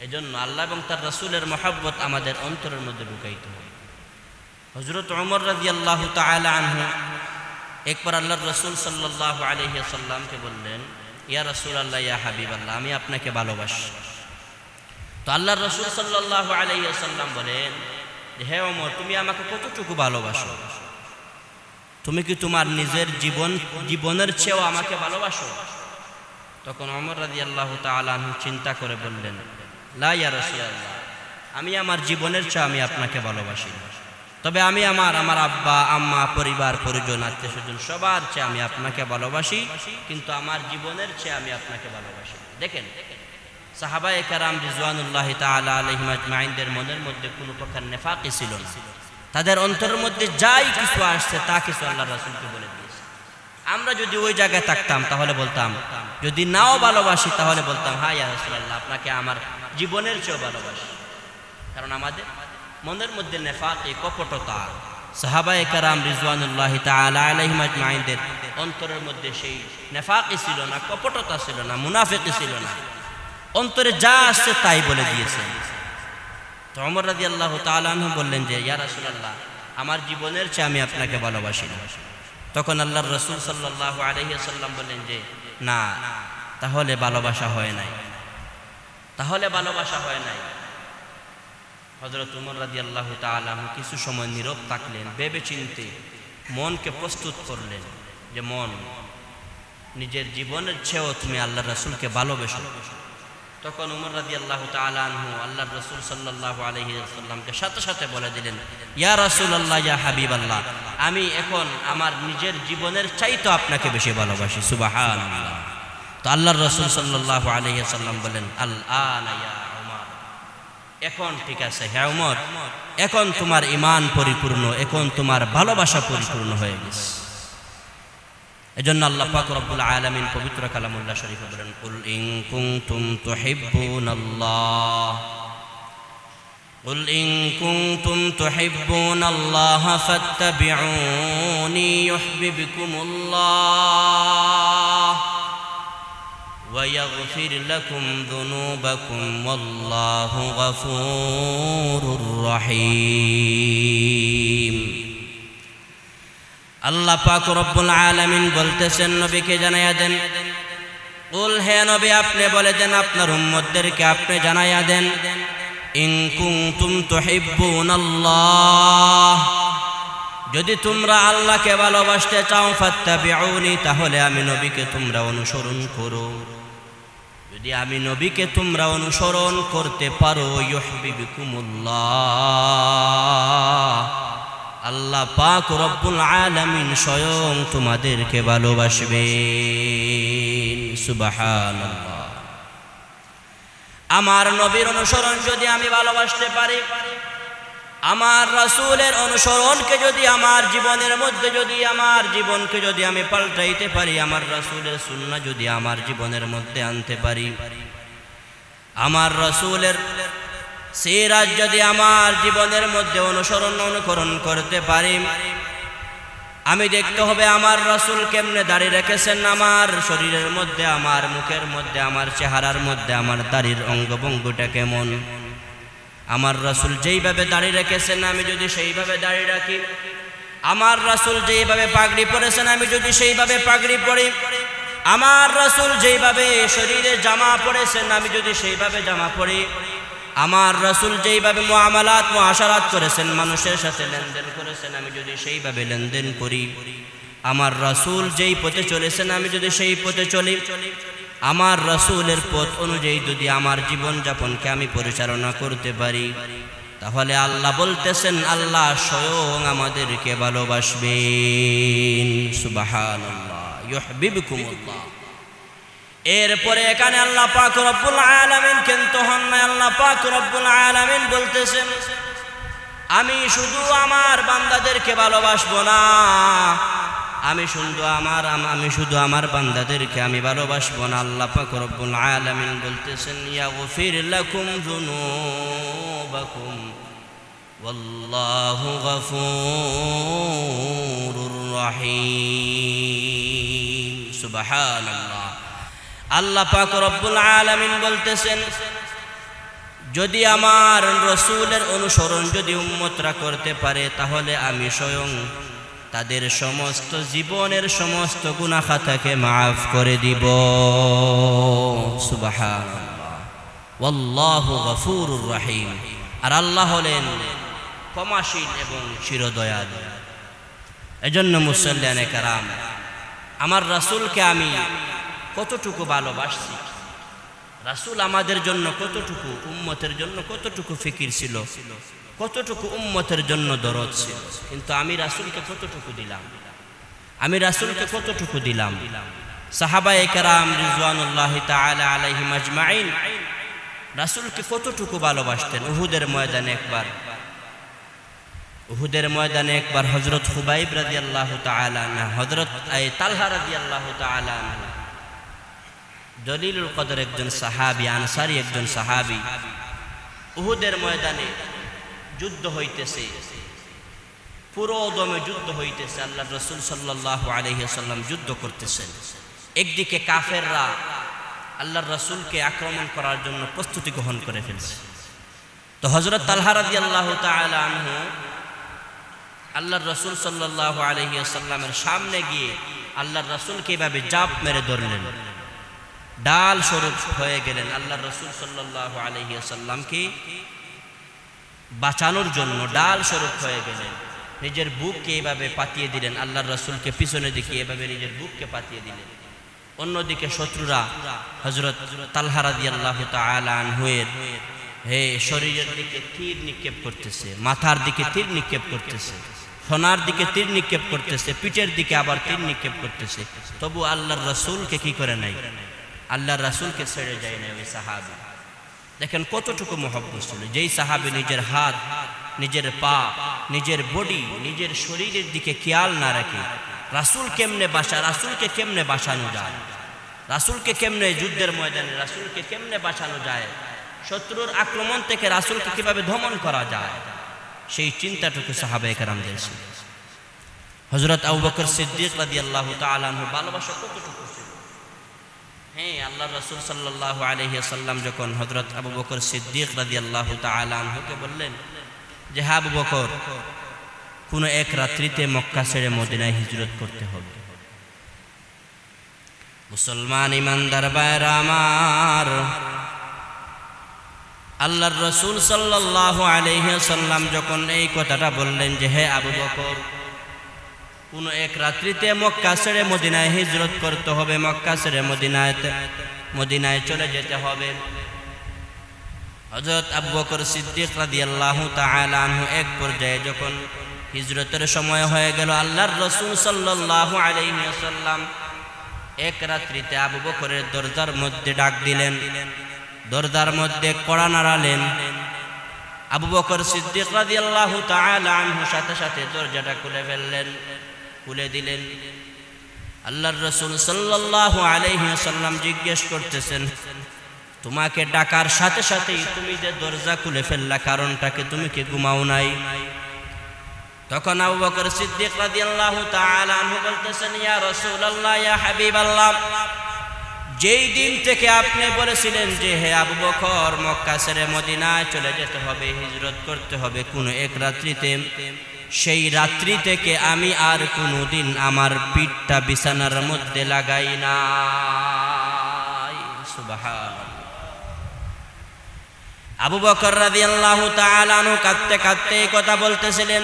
এজন্য আল্লাহ এবং তার রাসূলের মহব্বত আমাদের অন্তরের মধ্যে ঢুকাইতে হবে। হযরত ওমর রাদিয়াল্লাহু তাআলা আনহু একবার আল্লাহর রাসূল সাল্লাল্লাহু আলাইহি ওয়াসাল্লামকে বললেন, ইয়া রাসূলুল্লাহ, ইয়া হাবিবাল্লাহ, আমি আপনাকে ভালোবাসি। তো আল্লাহর রাসূল সাল্লাল্লাহু আলাইহি ওয়াসাল্লাম বলেন, হে ওমর, তুমি আমাকে কতটুকু ভালোবাসো? তুমি কি তোমার নিজের জীবনের চেয়েও আমাকে ভালোবাসো? তখন ওমর রাদিয়াল্লাহু তাআলা আনহু চিন্তা করে বললেন, লা ইয়া রাসূলুল্লাহ, আমি আমার জীবনের চেয়ে আমি আপনাকে ভালোবাসি, তবে আমি আমার আব্বা, আম্মা, পরিবার, পরিজন, আত্মীয়স্বজন সবার চেয়ে আমি আপনাকে ভালোবাসি, কিন্তু আমার জীবনের চেয়ে আমি আপনাকে ভালোবাসি। দেখেন, সাহাবায়ে কেরাম রিজওয়ানুল্লাহি তাআলা আলাইহিম আজমাইনদের মনের মধ্যে কোনো প্রকার নেফাকি ছিল না। তাদের অন্তরের মধ্যে যাই কিছু আসছে তা কিছু আল্লাহর রাসূলকে বলে দিয়েছে। আমরা যদি ওই জায়গায় থাকতাম তাহলে বলতাম, যদি নাও ভালোবাসি তাহলে বলতাম, হ্যাঁ ইয়া রাসূলুল্লাহ, আপনাকে আমার জীবনের চেয়েও ভালোবাসি। কারণ আমাদের মনের মধ্যে নেফাকি, কপটতা, সাহাবায়ে কেরাম রিজওয়ানুল্লাহি তাআলা আলাইহিম আজমাইনদের অন্তরের মধ্যে সেই নেফাকি ছিল না, কপটতা ছিল না, মুনাফিকি ছিল না। অন্তরে যা আসছে তাই বলে দিয়েছেন। তো ওমর রাদিয়াল্লাহু তাআলা আনহু বললেন যে, ইয়া রাসূলুল্লাহ, আমার জীবনের চেয়ে আমি আপনাকে ভালোবাসি না। তখন আল্লাহর রাসূল সাল্লাল্লাহু আলাইহি ওয়াসাল্লাম বললেন যে, না, তাহলে ভালোবাসা হয় নাই। হযরত ওমর রাদিয়াল্লাহু তাআলা আনহু কিছু সময় নীরব থাকলেন, ভেবে চিন্তে মনকে প্রস্তুত করলেন যে, মন, নিজের জীবনের চেয়েও তুমি আল্লাহর রাসূলকে ভালোবাসো। তখন ওমর রাদিয়াল্লাহু তাআলা আনহু আল্লাহর রাসূল সাল্লাল্লাহু আলাইহি ওয়াসাল্লামকে সাথে সাথে বলে দিলেন, ইয়া রাসূলুল্লাহ, ইয়া হাবিবাল্লাহ, আমি এখন আমার নিজের জীবনের চাইতে আপনাকে বেশি ভালোবাসি। সুবহানাল্লাহ। তো আল্লাহর রাসূল সাল্লাল্লাহু আলাইহি ওয়াসাল্লাম বলেন, আল আনা ইয়া ওমর, এখন ঠিক আছে হে ওমর, এখন তোমার ঈমান পরিপূর্ণ, এখন তোমার ভালোবাসা পরিপূর্ণ হয়ে গেছে। এজন্য আল্লাহ পাক রব্বুল আলামিন পবিত্র কালামুল্লাহ শরীফে বলেন, কুল ইন কুনতুম তুহিব্বুনাল্লাহ قل إن كنتم تحبون الله فاتبعوني يحببكم الله ويغفر لكم ذنوبكم والله غفور رحيم। আল্লাহ পাক রব্বুল আলামিন বলতেছেন নবীকে জানায়া দেন, কুল হে নবী আপনি বলে দেন, আপনার উম্মতদেরকে আপনি জানায়া দেন, ইন কুনতুম তুহিব্বুনাল্লাহ, যদি তোমরা আল্লাহকে ভালোবাসতে চাও, ফাত্তাবিউনি, তাহলে আমি নবীকে তোমরা অনুসরণ করো। যদি আমি নবীকে তোমরা অনুসরণ করতে পারো, ইউহিব্বুকুমুল্লাহ, আল্লাহ পাক রব্বুল আলামিন স্বয়ং তোমাদেরকে ভালোবাসবেন। সুবহানাল্লাহ। আমার নবীর অনুসরণ যদি আমি ভালোবাসতে পারি, আমার রাসূলের অনুসরণকে যদি আমার জীবনের মধ্যে যদি আমার জীবনকে যদি আমি পাল্টাইতে পারি, আমার রাসূলের সুন্নাহ যদি আমার জীবনের মধ্যে আনতে পারি, আমার রাসূলের সিরাত যদি আমার জীবনের মধ্যে অনুকরণ করতে পারি, আমি দেখতে হবে আমার রাসূল কেমনে দাঁড়িয়ে রেখেছেন আমার শরীরের মধ্যে, আমার মুখের মধ্যে, আমার চেহারার মধ্যে আমার দাড়ির অঙ্গভঙ্গিটা কেমন। আমার রাসূল যেইভাবে দাঁড়িয়ে রেখেছেন আমি যদি সেইভাবে দাঁড়িয়ে রাখি, আমার রাসূল যেইভাবে পাগড়ি পরেছেন আমি যদি সেইভাবে পাগড়ি পরি, আমার রাসূল যেইভাবে শরীরে জামা পরেছেন আমি যদি সেইভাবে জামা পরি, আমার রাসূল যেইভাবে মুআশারাত করেছেন, মানুষের সাথে লেনদেন করেছেন, আমি যদি সেইভাবে লেনদেন করি, আমার রাসূল যেই পথে চলেছেন আমি যদি সেই পথে চলি, আমার রাসূলের পথ অনুযায়ী যদি আমার জীবন যাপনকে আমি পরিচালনা করতে পারি, তাহলে আল্লাহ বলতেছেন আল্লাহ স্বয়ং আমাদেরকে ভালোবাসবেন। সুবহানাল্লাহ। ইউহিব্বুকুমুল্লাহ। এরপরে এখানে আল্লাহ পাক রব্বুল আলামিন কিন্তু হন না, আল্লাহ পাক রব্বুল আলামিন বলতেছেন আমি শুধু আমার বান্দাদেরকে ভালোবাসবো না, আমি শুধু আমার বান্দাদেরকে আমি ভালোবাসবো না। আল্লাহ পাক রব্বুল আলামিন বলতেছেন ইয়াগফির লাকুম যুনুবাকুম ওয়াল্লাহু গফুরুর রহিম। সুবহানাল্লাহ। আল্লাহ পাক রব্বুল আলামিন বলতেছেন যদি আমার রাসূলের অনুসরণ যদি উম্মতরা করতে পারে, তাহলে আমি স্বয়ং তাদের সমস্ত জীবনের সমস্ত গুনাহ খাতাকে মাফ করে দিব। সুবহানাল্লাহ। ওয়াল্লাহু গফুরুর রহিম। আর আল্লাহ হলেন ক্ষমাশীল এবং চিরদয়ালু। এজন্য মুসল্লিয়ানে কেরাম, আমার রাসূলকে আমি কতটুকু ভালোবাসছি, রাসূল আমাদের জন্য কতটুকু, উম্মতের জন্য কতটুকু ফিকির ছিল, কতটুকু উম্মতের জন্য দরদ ছিল, কিন্তু আমি রাসূলকে কতটুকু দিলাম, আমি রাসূলকে কতটুকু দিলাম। সাহাবায়ে কেরাম রিজওয়ানুল্লাহি তাআলা আলাইহিম আজমাইন রাসূলকে কতটুকু ভালোবাসতেন। উহুদের ময়দানে একবার হযরত খুবাইব রাদিয়াল্লাহু তাআলা আনহু, হযরত তালহা রাদিয়াল্লাহু তাআলা আনহু, দলিলুল কদর একজন সাহাবী, আনসারী একজন সাহাবী, উহুদের ময়দানে যুদ্ধ হইতেছে, পুরো দমে যুদ্ধ হইতেছে, আল্লাহর রাসূল সাল্লাল্লাহু আলাইহি ওয়াসাল্লাম যুদ্ধ করতেছেন। একদিকে কাফেররা আল্লাহর রাসূলকে আক্রমণ করার জন্য প্রস্তুতি গ্রহণ করে ফেলছে। তো হযরত তালহা রাদিয়াল্লাহু তাআলা আনহু আল্লাহর রাসূল সাল্লাল্লাহু আলাইহি ওয়াসাল্লামের সামনে গিয়ে আল্লাহর রাসূলকে এভাবে জাপ মেরে ধরলেন, ডাল স্বরূপ হয়ে গেলেন। আল্লাহর রাসূল সাল্লাল্লাহু আলাইহি ওয়াসাল্লামকে বাঁচানোর জন্য ডাল স্বরূপ হয়ে গেলেন, নিজের বুককে এভাবে পাতিয়ে দিলেন, আল্লাহর রাসূলকে পিছনে দিকে এভাবে নিজের বুককে পাতিয়ে দিলেন। অন্যদিকে শত্রুরা হযরত তালহা রাদিয়াল্লাহু তাআলা আনহুয়ের শরীরের দিকে তীর নিক্ষেপ করতেছে, মাথার দিকে তীর নিক্ষেপ করতেছে, সোনার দিকে তীর নিক্ষেপ করতেছে, পিঠের দিকে আবার তীর নিক্ষেপ করতেছে। তবু আল্লাহর রাসূলকে কি করে নাই, আল্লাহর রাসূলকে ছেড়ে যায় না ওই সাহাবী। দেখেন কতটুকু মহব্বত ছিল। যেই সাহাবী নিজের হাত, নিজের পা, নিজের বডি, নিজের শরীরের দিকে খেয়াল না রাখে রাসূল কেমনে রাসূলকে কেমনে বাঁচানো যায়, রাসূলকে কেমনে যুদ্ধের ময়দানে রাসূলকে কেমনে বাঁচানো যায়, শত্রুর আক্রমণ থেকে রাসূলকে কিভাবে দমন করা যায়, সেই চিন্তাটুকু সাহাবায়ে কেরামদের ছিল। হযরত আবু বকর সিদ্দিক রাদিয়াল্লাহু তাআলা আনহু ভালোবাসা কতটুকু ছিল। হ্যাঁ, আল্লাহর রাসূল সাল্লাল্লাহু আলাইহি ওয়াসাল্লাম যখন হযরত আবু বকর সিদ্দিক রাদিয়াল্লাহু তাআলা আনহুকে বললেন যে হ্যাঁ আবু বকর, কোনো এক রাত্রিতে মক্কা ছেড়ে মদিনায় হিজরত করতে হবে। মুসলমান ইমানদার ভাইরা আমার, আল্লাহর রাসূল সাল্লাল্লাহু আলাইহি ওয়াসাল্লাম যখন এই কথাটা বললেন যে হে আবু বকর, কোন এক রাত্রিতে মক্কা ছেড়ে মদিনায় হিজরত করতে হবে, মক্কা ছেড়ে মদিনায় চলে যেতে হবে। হযরত আবু বকর সিদ্দিক রাদিয়াল্লাহু তাআলা আনহু এক পর্যায়ে যখন হিজরতের সময় হয়ে গেল, আল্লাহর রাসূল সাল্লাল্লাহু আলাইহি ওয়াসাল্লাম এক রাত্রিতে আবু বকরের দরজার মধ্যে ডাক দিলেন, দরজার মধ্যে কড়া নাড়ালেন। আবু বকর সিদ্দিক রাদিয়াল্লাহু তাআলা আনহু সাথে সাথে দরজাটা খুলে ফেললেন, খুলে দিলেন। আল্লাহর রাসূল সাল্লাল্লাহু আলাইহি ওয়াসাল্লাম জিজ্ঞেস করতেছেন, তোমাকে ডাকার সাথে সাথেই তুমি যে দরজা খুলে ফেললা, কারণটা কি? তুমি কি ঘুমাও নাই? তখন আবু বকর সিদ্দিক রাদিয়াল্লাহু তাআলা আনহু বলতেছেন, ইয়া রাসূলুল্লাহ, ইয়া হাবিবাল্লাহ, যেই দিন থেকে আপনি বলেছিলেন যে হে আবু বকর, মক্কা ছেড়ে মদিনায় চলে যেতে হবে, হিজরত করতে হবে কোন এক রাত্রিতে, সেই রাত্রি থেকে আমি আর কোনোদিন আমার পিঠটা বিছানার মধ্যে লাগাই নাই। সুবহানাল্লাহ। আবু বকর রাদিয়াল্লাহু তাআলা আনহু কাঁদতে কাঁদতে এই কথা বলতেছিলেন।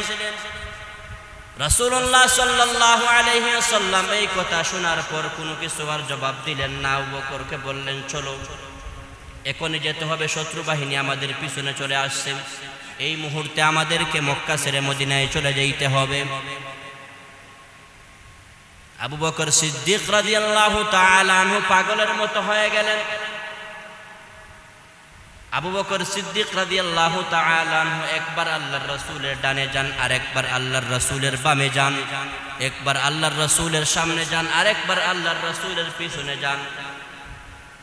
রাসূলুল্লাহ সাল্লাল্লাহু আলাইহি ওয়াসাল্লাম এই কথা শোনার পর কোনো কিছু আর জবাব দিলেন না। আবু বকরকে বললেন, চলো, এখনই যেতে হবে, শত্রু বাহিনী আমাদের পিছনে চলে আসছে, এই মুহূর্তে আমাদেরকে মক্কা ছেড়ে মদিনায় চলে যেতে হবে। আবু বকর সিদ্দিক রাদিয়াল্লাহু তাআলা আনহু পাগলের মতো হয়ে গেলেন। আবু বকর সিদ্দিক রাদিয়াল্লাহু তাআলা আনহু একবার আল্লাহর রাসূলের ডানে যান, আরেকবার আল্লাহর রাসূলের বামে যান, একবার আল্লাহর রাসূলের সামনে যান, আরেকবার আল্লাহর রাসূলের পিছনে যান।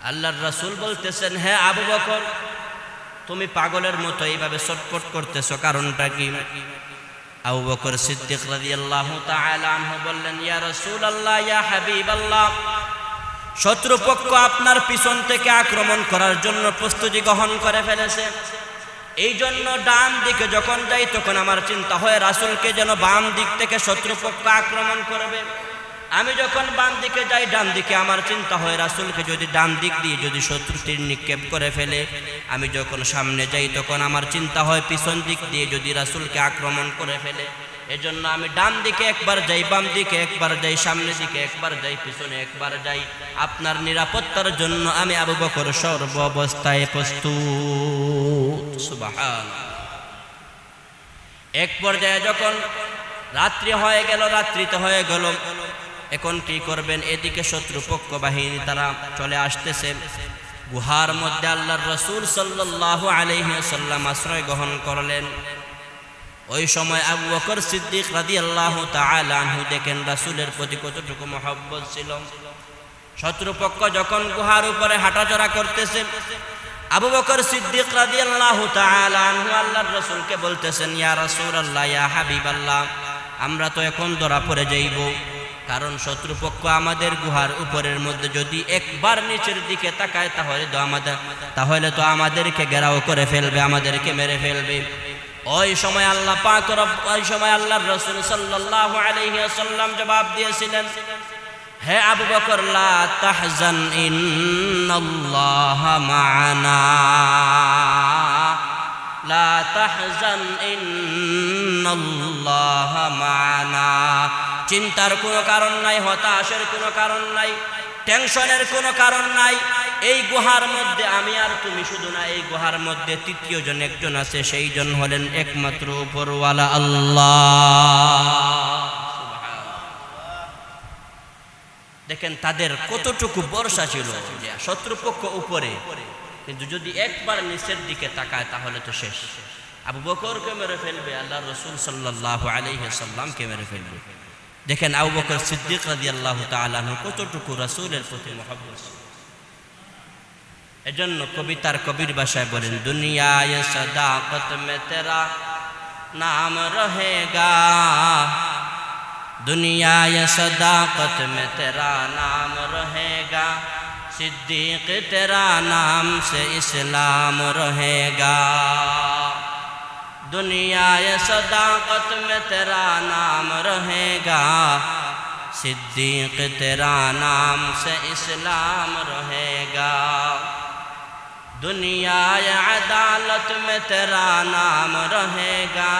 আল্লাহর রাসূল বলতেছেন, হে আবু বকর, তুমি পাগলের মতো এইভাবে ছটফট করতেছো, কারণটা কি? আবু বকর সিদ্দিক রাদিয়াল্লাহু তাআলা আনহু বললেন, ইয়া রাসূলুল্লাহ, ইয়া হাবিবাল্লাহ, শত্রুপক্ষ আপনার পিছন থেকে আক্রমণ করার জন্য প্রস্তুতি গ্রহণ করে ফেলেছে। এই জন্য ডান দিকে যখন যাই তখন আমার চিন্তা হয় রাসূলকে যেন বাম দিক থেকে শত্রুপক্ষ আক্রমণ করবে। আমি যখন বাম দিকে যাই, ডান দিকে আমার চিন্তা হয় রাসূলকে যদি ডান দিক দিয়ে যদি শত্রু তীর নিক্ষেপ করে ফেলে। আমি যখন সামনে যাই তখন আমার চিন্তা হয় পিছন দিক দিয়ে যদি রাসূলকে আক্রমণ করে ফেলে। এজন্য আমি ডান দিকে একবার যাই, বাম দিকে একবার যাই, সামনে দিকে একবার যাই, পিছনে একবার যাই। আপনার নিরাপত্তার জন্য আমি আবু বকর সর্ব অবস্থায় প্রস্তুত। সুবহানাল্লাহ। এক পর্যায়ে যখন রাত্রি হয়ে গেল, রাত্রিতে হয়ে গেল, এখন কি করবেন? এদিকে শত্রুপক্ষ বাহিনী তারা চলে আসতেছে। গুহার মধ্যে আল্লাহর রাসূল সাল্লাল্লাহু আলাইহি ওয়াসাল্লাম আশ্রয় গ্রহণ করলেন। ওই সময় আবু বকর সিদ্দিক রাদিয়াল্লাহু তাআলা আনহু দেখেন রাসূলের প্রতি কতটুকু মহব্বত ছিল। শত্রুপক্ষ যখন গুহার উপরে হাঁটাচলা করতেছে, আবু বকর সিদ্দিক রাদিয়াল্লাহু তাআলা আনহু আল্লাহর রাসূলকে বলতেছেন, ইয়া রাসূলুল্লাহ, ইয়া হাবিবাল্লাহ, আমরা তো এখন ধরা পড়ে যাইব, কারণ শত্রুপক্ষ আমাদের গুহার উপরের মধ্যে যদি একবার নিচের দিকে তাকায় তাহলে তো আমাদেরকে ঘেরাও করে ফেলবে, আমাদেরকে মেরে ফেলবে। ওই সময় আল্লাহর রাসূল সাল্লাল্লাহু আলাইহি ওয়াসাল্লাম জবাব দিয়েছিলেন, হে আবু বকর, লা তাহজান, ইন্নাল্লাহা মা'ানা, লা তাহজান, ইন্নাল্লাহা মা'ানা। চিন্তার কোনো কারণ নাই, হতাশের কোনো কারণ নাই, টেনশনের কোনো কারণ নাই। এই গুহার মধ্যে আমি আর তুমি শুধু না, এই গুহার মধ্যে তৃতীয় জন একজন আছে, সেই জন হলেন একমাত্র উপরওয়ালা আল্লাহ। দেখেন তাদের কতটুকু ভরসা ছিল যে শত্রুপক্ষ উপরে, কিন্তু যদি একবার নিচের দিকে তাকায় তাহলে তো শেষ। আবু বকরকে মেরে ফেলবে, আল্লাহর রাসূল সাল্লাল্লাহু আলাইহি ওয়াসাল্লামকে মেরে ফেলবে। দেখেন আবু বকর সিদ্দিক রাদিয়াল্লাহু তাআলা আনহু কতটুকু রাসূলের প্রতি মহব্বত। এজন্য কবিতার কবির ভাষায় বলেন, দুনিয়ায় সদাকত মে তেরা নাম রহেগা, দুনিয়ায় সদাকত মে তেরা নাম রহেগা, सिद्दीक तेरा नाम से इस्लाम रहेगा, दुनिया सदाकत में तेरा नाम रहेगा, सिद्दीक तेरा नाम से इस्लाम रहेगा, दुनिया अदालत में तेरा नाम रहेगा,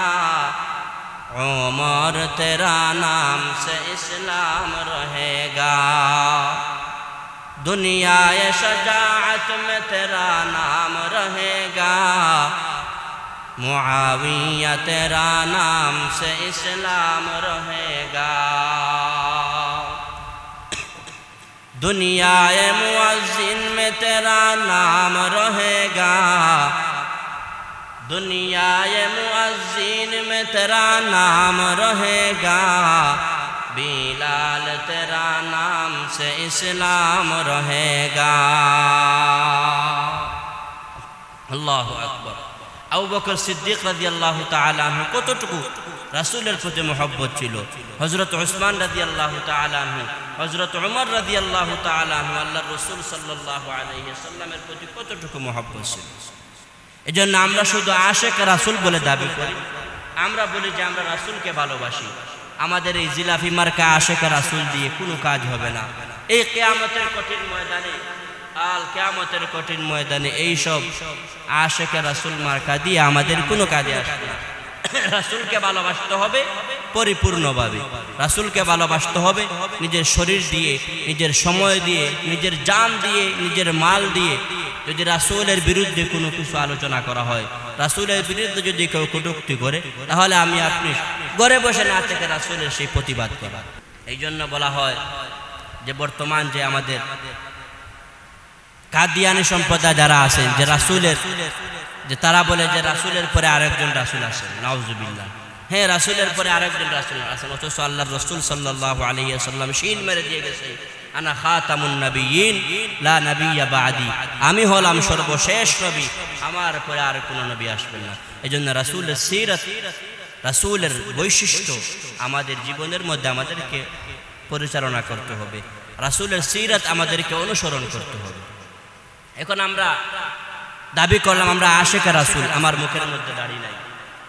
उमर तेरा नाम से इस्लाम रहेगा, दुनिया शजाअत में तेरा नाम रहेगा, मुआविया तेरा नाम से इस्लाम रहेगा, दुनिया मुअज्जिन में तेरा नाम रहेगा, दुनिया मुअज्जिन में तेरा नाम रहेगा, बिलाल तेरा नाम से इस्लाम रहेगा। अल्लाहु अकबर। আবু বকর সিদ্দিক রাদিয়াল্লাহু তাআলা আনহু কতটুকু রাসূলের প্রতি মহব্বত ছিল। হযরত উসমান রাদিয়াল্লাহু তাআলা আনহু, হযরত উমর রাদিয়াল্লাহু তাআলা আনহু আল্লাহর রাসূল সাল্লাল্লাহু আলাইহি ওয়াসাল্লামের প্রতি কতটুকু মহব্বত ছিল। এজন্য আমরা শুধু আশিক রাসূল বলে দাবি করি, আমরা বলি যে আমরা রাসূলকে ভালোবাসি। আমাদের এই জিলাফি মার্কা আশিক রাসূল দিয়ে কোনো কাজ হবে না। এই কিয়ামতের কঠিন ময়দানে, আল কিয়ামতের কঠিন ময়দানে এই সব আশিক রাসূল মার্কা দিয়ে আমাদের কোনো কাজে আসবে না। রাসূলকে ভালোবাসতে হবে পরিপূর্ণভাবে, রাসূলকে ভালোবাসতে হবে নিজের শরীর দিয়ে, নিজের সময় দিয়ে, নিজের জান দিয়ে, নিজের মাল দিয়ে। যদি রাসূলের বিরুদ্ধে কোনো কিছু আলোচনা করা হয়, রাসূলের বিরুদ্ধে যদি কেউ কটূক্তি করে, তাহলে আমি আপনি ঘরে বসে না থেকে রাসূলের সেই প্রতিবাদ করা। এই জন্য বলা হয় যে বর্তমান যে আমাদের কাদিয়ানী সম্প্রদায় যারা আছেন, যে রাসূলের, যে তারা বলে যে রাসূলের পরে আরেকজন রাসূল আছেন, নাউজুবিল্লাহ। হ্যাঁ, রাসূলের পরে আরেকজন রাসূল আছেন, অথচ আল্লাহর রাসূল সাল্লাল্লাহু আলাইহি ওয়াসাল্লাম শীল মেরে দিয়ে গেছে, আনা খাতামুন নবিয়্যিন লা নবিয়্যা বা'দি, আমি হলাম সর্বশেষ নবী, আমার পরে আর কোনো নবী আসবেন না। এজন্য রাসূলের সিরাত, রাসূলের বৈশিষ্ট্য আমাদের জীবনের মধ্যে আমাদেরকে পরিচালনা করতে হবে, রাসূলের সিরাত আমাদেরকে অনুসরণ করতে হবে। এখন আমরা দাবি করলাম আমরা আশিক রাসূল, আমার মুখের মধ্যে দাড়ি নাই।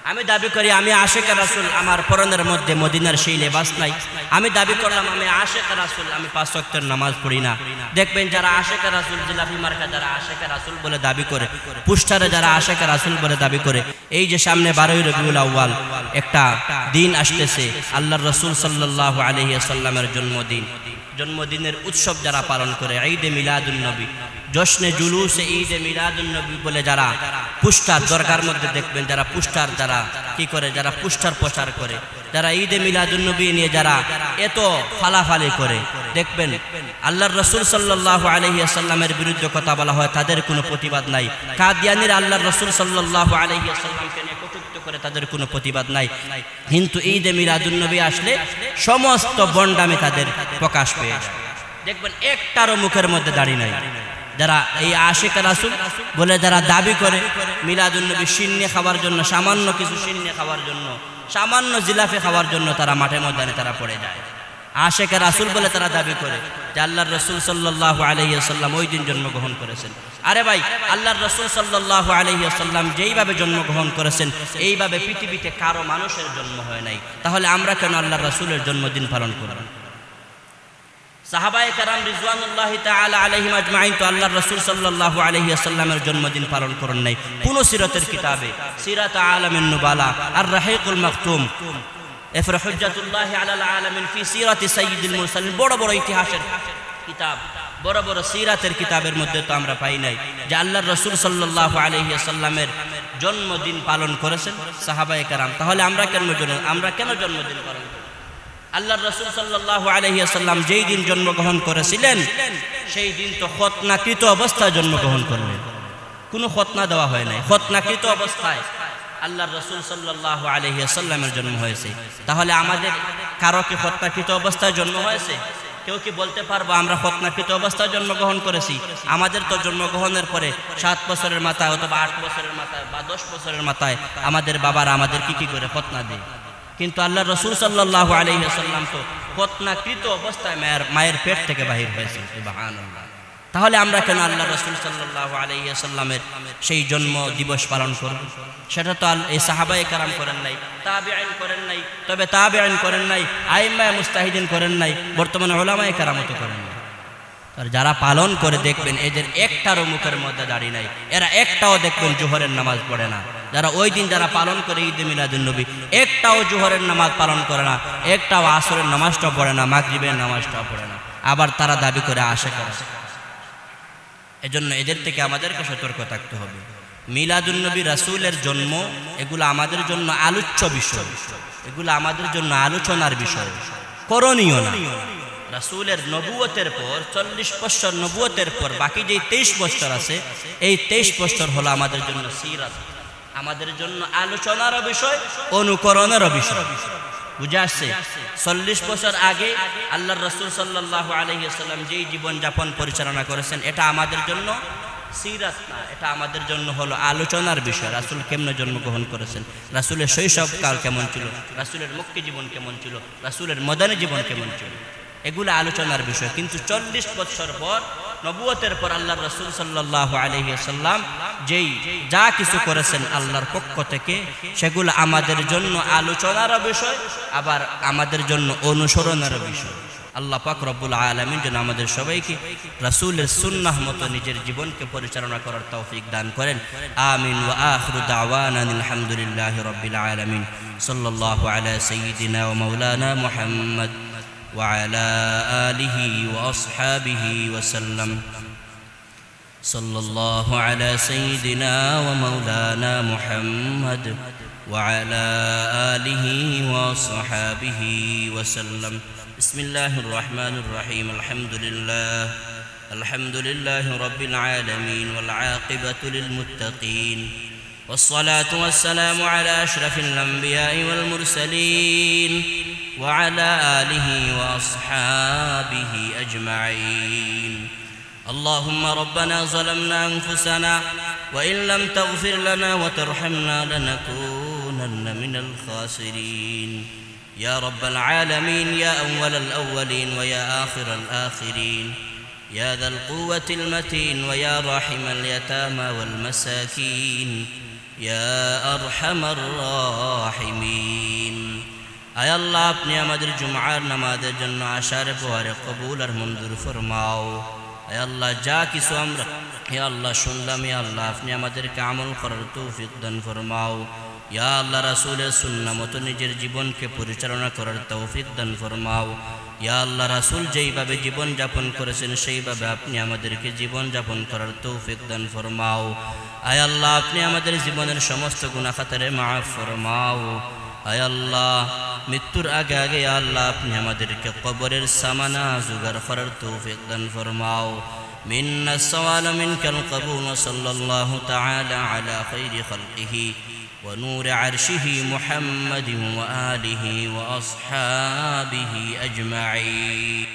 আমি দাবি করি আমি আশিক রাসূল, আমার পরনের মধ্যে মদিনার সেই লেবাস নাই। আমি দাবি করলাম আমি আশিক রাসূল, আমি 5 ওয়াক্তের নামাজ পড়ি না। দেখবেন যারা আশিক রাসূল, জিলাফি মার্কা যারা আশিক রাসূল বলে দাবি করে, পুস্টারে যারা আশিক রাসূল বলে দাবি করে, এই যে সামনে 12ই রবিউল আউয়াল একটা দিন আসতেছে, আল্লাহর রাসূল সাল্লাল্লাহু আলাইহি ওয়াসাল্লামের জন্মদিন, জন্মদিনের উৎসব যারা পালন করে, ঈদে মিলাদুন নবী, জশ্নে জুলুসে ঈদে মিলাদুন নবী বলে যারা পুস্টার, দরগার মধ্যে দেখবেন যারা পুস্টার, যারা কি করে, যারা পুস্টার প্রচার করে, যারা ঈদে মিলাদুন নবী নিয়ে যারা এত ফালাফালি করে, দেখবেন আল্লাহর রাসূল সাল্লাল্লাহু আলাইহি ওয়াসাল্লামের বিরুদ্ধে কথা বলা হয়, তাদের কোনো প্রতিবাদ নাই। কাদিয়ানীর আল্লাহর রাসূল সাল্লাল্লাহু আলাইহি ওয়াসাল্লামকে নিয়ে কটূক্তি করে, তাদের কোনো প্রতিবাদ নাই। কিন্তু ঈদে মিলাদুন নবী আসলে সমস্ত বন্ডামি তাদের প্রকাশ পেয়ে যায়। দেখবেন একটারও মুখের মধ্যে দাড়ি নাই। যারা এই আশিক রাসূল বলে যারা দাবি করে, মিলাদুন নবী সিন্নি খাওয়ার জন্য, সামান্য কিছু সিন্নি খাওয়ার জন্য, সামান্য জিলাফি খাওয়ার জন্য তারা মাঠে ময়দানে তারা পড়ে যায়। আশিক রাসূল বলে তারা দাবি করে যে আল্লাহর রাসূল সাল্লাল্লাহু আলাইহি ওয়াসাল্লাম ওই দিন জন্মগ্রহণ করেছেন। আরে ভাই, আল্লাহর রাসূল সাল্লাল্লাহু আলাইহি ওয়াসাল্লাম যেইভাবে জন্মগ্রহণ করেছেন এইভাবে পৃথিবীতে কারো মানুষের জন্ম হয় নাই, তাহলে আমরা কেন আল্লাহর রাসূলের জন্মদিন পালন করব? সাহাবায়ে কেরাম রিজওয়ানুল্লাহি তাআলা আলাইহিম আজমাইন তো আল্লাহর রাসূল সাল্লাল্লাহু আলাইহি ওয়াসাল্লামের জন্মদিন পালন করেন নাই। কোন সিরাতের কিতাবে, সিরাত আলামিন নুবালা, আর রাহিকুল মাকতুম, এফর হুজ্জাতুল্লাহি আলাল আলামিন ফি সিরাতি সাইয়্যিদিল মুরসালিন, বড় বড় ইতিহাসের কিতাব, বড় বড় সিরাতের কিতাবের মধ্যে তো আমরা পাই নাই যে আল্লাহর রাসূল সাল্লাল্লাহু আলাইহি ওয়াসাল্লামের জন্মদিন পালন করেছেন সাহাবায়ে কেরাম। তাহলে আমরা কেন জন্মদিন পালন করি? আল্লাহর রাসূল সাল্লাল্লাহু আলাইহি ওয়াসাল্লাম যেই দিন জন্মগ্রহণ করেছিলেন সেই দিন তো খতনাকৃত অবস্থায় জন্মগ্রহণ করলেন। কোনো খতনা দেওয়া হয় নাই, খতনাকৃত অবস্থায় আল্লাহর রাসূল সাল্লাল্লাহু আলাইহি ওয়াসাল্লামের জন্ম হয়েছে। তাহলে আমাদের কারো কি খতনাকৃত অবস্থায় জন্ম হয়েছে? কেউ কি বলতে পারবো আমরা খতনাকৃত অবস্থায় জন্মগ্রহণ করেছি? আমাদের তো জন্মগ্রহণের পরে 7 বছরের মাথায় অথবা 8 বছরের মাথায় বা 10 বছরের মাথায় আমাদের বাবারা আমাদের কি করে খতনা দেয়। কিন্তু আল্লাহর রাসূল সাল্লাল্লাহু আলাইহি ওয়াসাল্লাম তো খতনাকৃত অবস্থায় মায়ের পেট থেকে বাহির হয়েছে। সুবহানাল্লাহ। তাহলে আমরা কেন আল্লাহর রাসূল সাল্লাল্লাহু আলাইহি ওয়াসাল্লামের সেই জন্ম দিবস পালন করব? সেটা তো এই সাহাবায়ে কেরাম করেন নাই, তাবেঈন করেন নাই, তবে তাবেঈন করেন নাই, আইম্মায়ে মুস্তাহিদিন করেন নাই, বর্তমানে উলামায়ে কেরামও তো করেন নাই। আর যারা পালন করে দেখবেন এদের একটারও মুখের মধ্যে দাড়ি নাই, এরা একটাও দেখবেন জোহরের নামাজ পড়ে না। যারা ওই দিন যারা পালন করে ঈদে মিলাদুন্নবী, একটাও জোহরের নামাজ পালন করে না, একটাও আসরের নামাজটাও পড়ে না, মাগরিবের নামাজটাও পড়ে না, আবার তারা দাবি করে আসে করে। এজন্য এদের থেকে আমাদেরকে সতর্ক থাকতে হবে। মিলাদুন্নবী রাসূলের জন্ম এগুলো আমাদের জন্য আলোচ্য বিষয়, এগুলো আমাদের জন্য আলোচনার বিষয়, করণীয় না। রাসূলের নবুয়তের পর 40 বছর নবুয়তের পর বাকি যে 23 বছর আছে, এই 23 বছর হলো আমাদের জন্য সিরাত, আমাদের জন্য আলোচনারও বিষয়, অনুকরণেরও বিষয়। বুঝে আসছে? 40 বছর আগে আল্লাহর রাসূল সাল্লাল্লাহু আলাইহি ওয়াসাল্লাম যেই জীবন যাপন পরিচালনা করেছেন এটা আমাদের জন্য সিরাত না, এটা আমাদের জন্য হলো আলোচনার বিষয়। রাসূল কেমনে জন্মগ্রহণ করেছেন, রাসূলের শৈশবকাল কেমন ছিল, রাসূলের মক্কি জীবন কেমন ছিল, রাসূলের মদিনা জীবন কেমন ছিল, এগুলো আলোচনার বিষয়। কিন্তু 40 বছর পর নবুয়তের পর আল্লাহর রাসূল সাল্লাল্লাহু আলাইহি ওয়াসাল্লাম যেই যা কিছু করেছেন আল্লাহর পক্ষ থেকে, সেগুলো আমাদের জন্য আলোচনার বিষয়, আবার আমাদের জন্য অনুসরণের বিষয়। আল্লাহ পাক রব্বুল আলামিন যেন আমাদের সবাইকে রাসূলের সুন্নাহ মতো নিজের জীবনকে পরিচালনা করার তৌফিক দান করেন। আমিন। ওয়া আখিরু দাওয়ানা আলহামদুলিল্লাহি রাব্বিল আলামিন। সাল্লাল্লাহু আলা সাইয়্যিদিনা ওয়া মাওলানা মুহাম্মদ وعلى آله وأصحابه وسلم. صلى الله على سيدنا ومولانا محمد وعلى آله وصحابه وسلم. بسم الله الرحمن الرحيم. الحمد لله رب العالمين والعاقبة للمتقين والصلاة والسلام على أشرف الأنبياء والمرسلين وعلى آله وأصحابه أجمعين. اللهم ربنا ظلمنا أنفسنا وإن لم تغفر لنا وترحمنا لنكونن من الخاسرين. يا رب العالمين، يا أول الأولين ويا آخر الآخرين، يا ذا القوة المتين ويا راحم اليتامى والمساكين، يا أرحم الراحمين. আয় আল্লাহ, আপনি আমাদের জুমআর নামাজের জন্য আশার পরে কবুল আর মঞ্জুর ফরমাও। আয় আল্লাহ, যা কিছু আমরা হে আল্লাহ শুনলাম, হে আল্লাহ আপনি আমাদেরকে আমল করার তৌফিক দান ফরমাও। ইয়া আল্লাহ, রাসূলের সুন্নাহ মতো নিজের জীবনকে পরিচালনা করার তৌফিক দান ফরমাও। ইয়া আল্লাহ, রাসূল যেইভাবে জীবন যাপন করেছেন সেইভাবে আপনি আমাদেরকে জীবন যাপন করার তৌফিক দান ফরমাও। আয় আল্লাহ, আপনি আমাদের জীবনের সমস্ত গুনাহ খাতারে মাফ ফরমাও। আয় আল্লাহ, মৃত্যুর আগে আগে আল্লাহ আপনি আমাদেরকে কবরের সামানা জোগাড় করার তৌফিক দান ফরমাও। মিন্না সওয়াল মিনকাল কবুল। ওয়া সাল্লাল্লাহু তাআলা আলা খায়রি খালকিহি ওয়া নূরি আরশিহি মুহাম্মাদিন ওয়া আলিহি ওয়া আসহাবিহি আজমাঈন।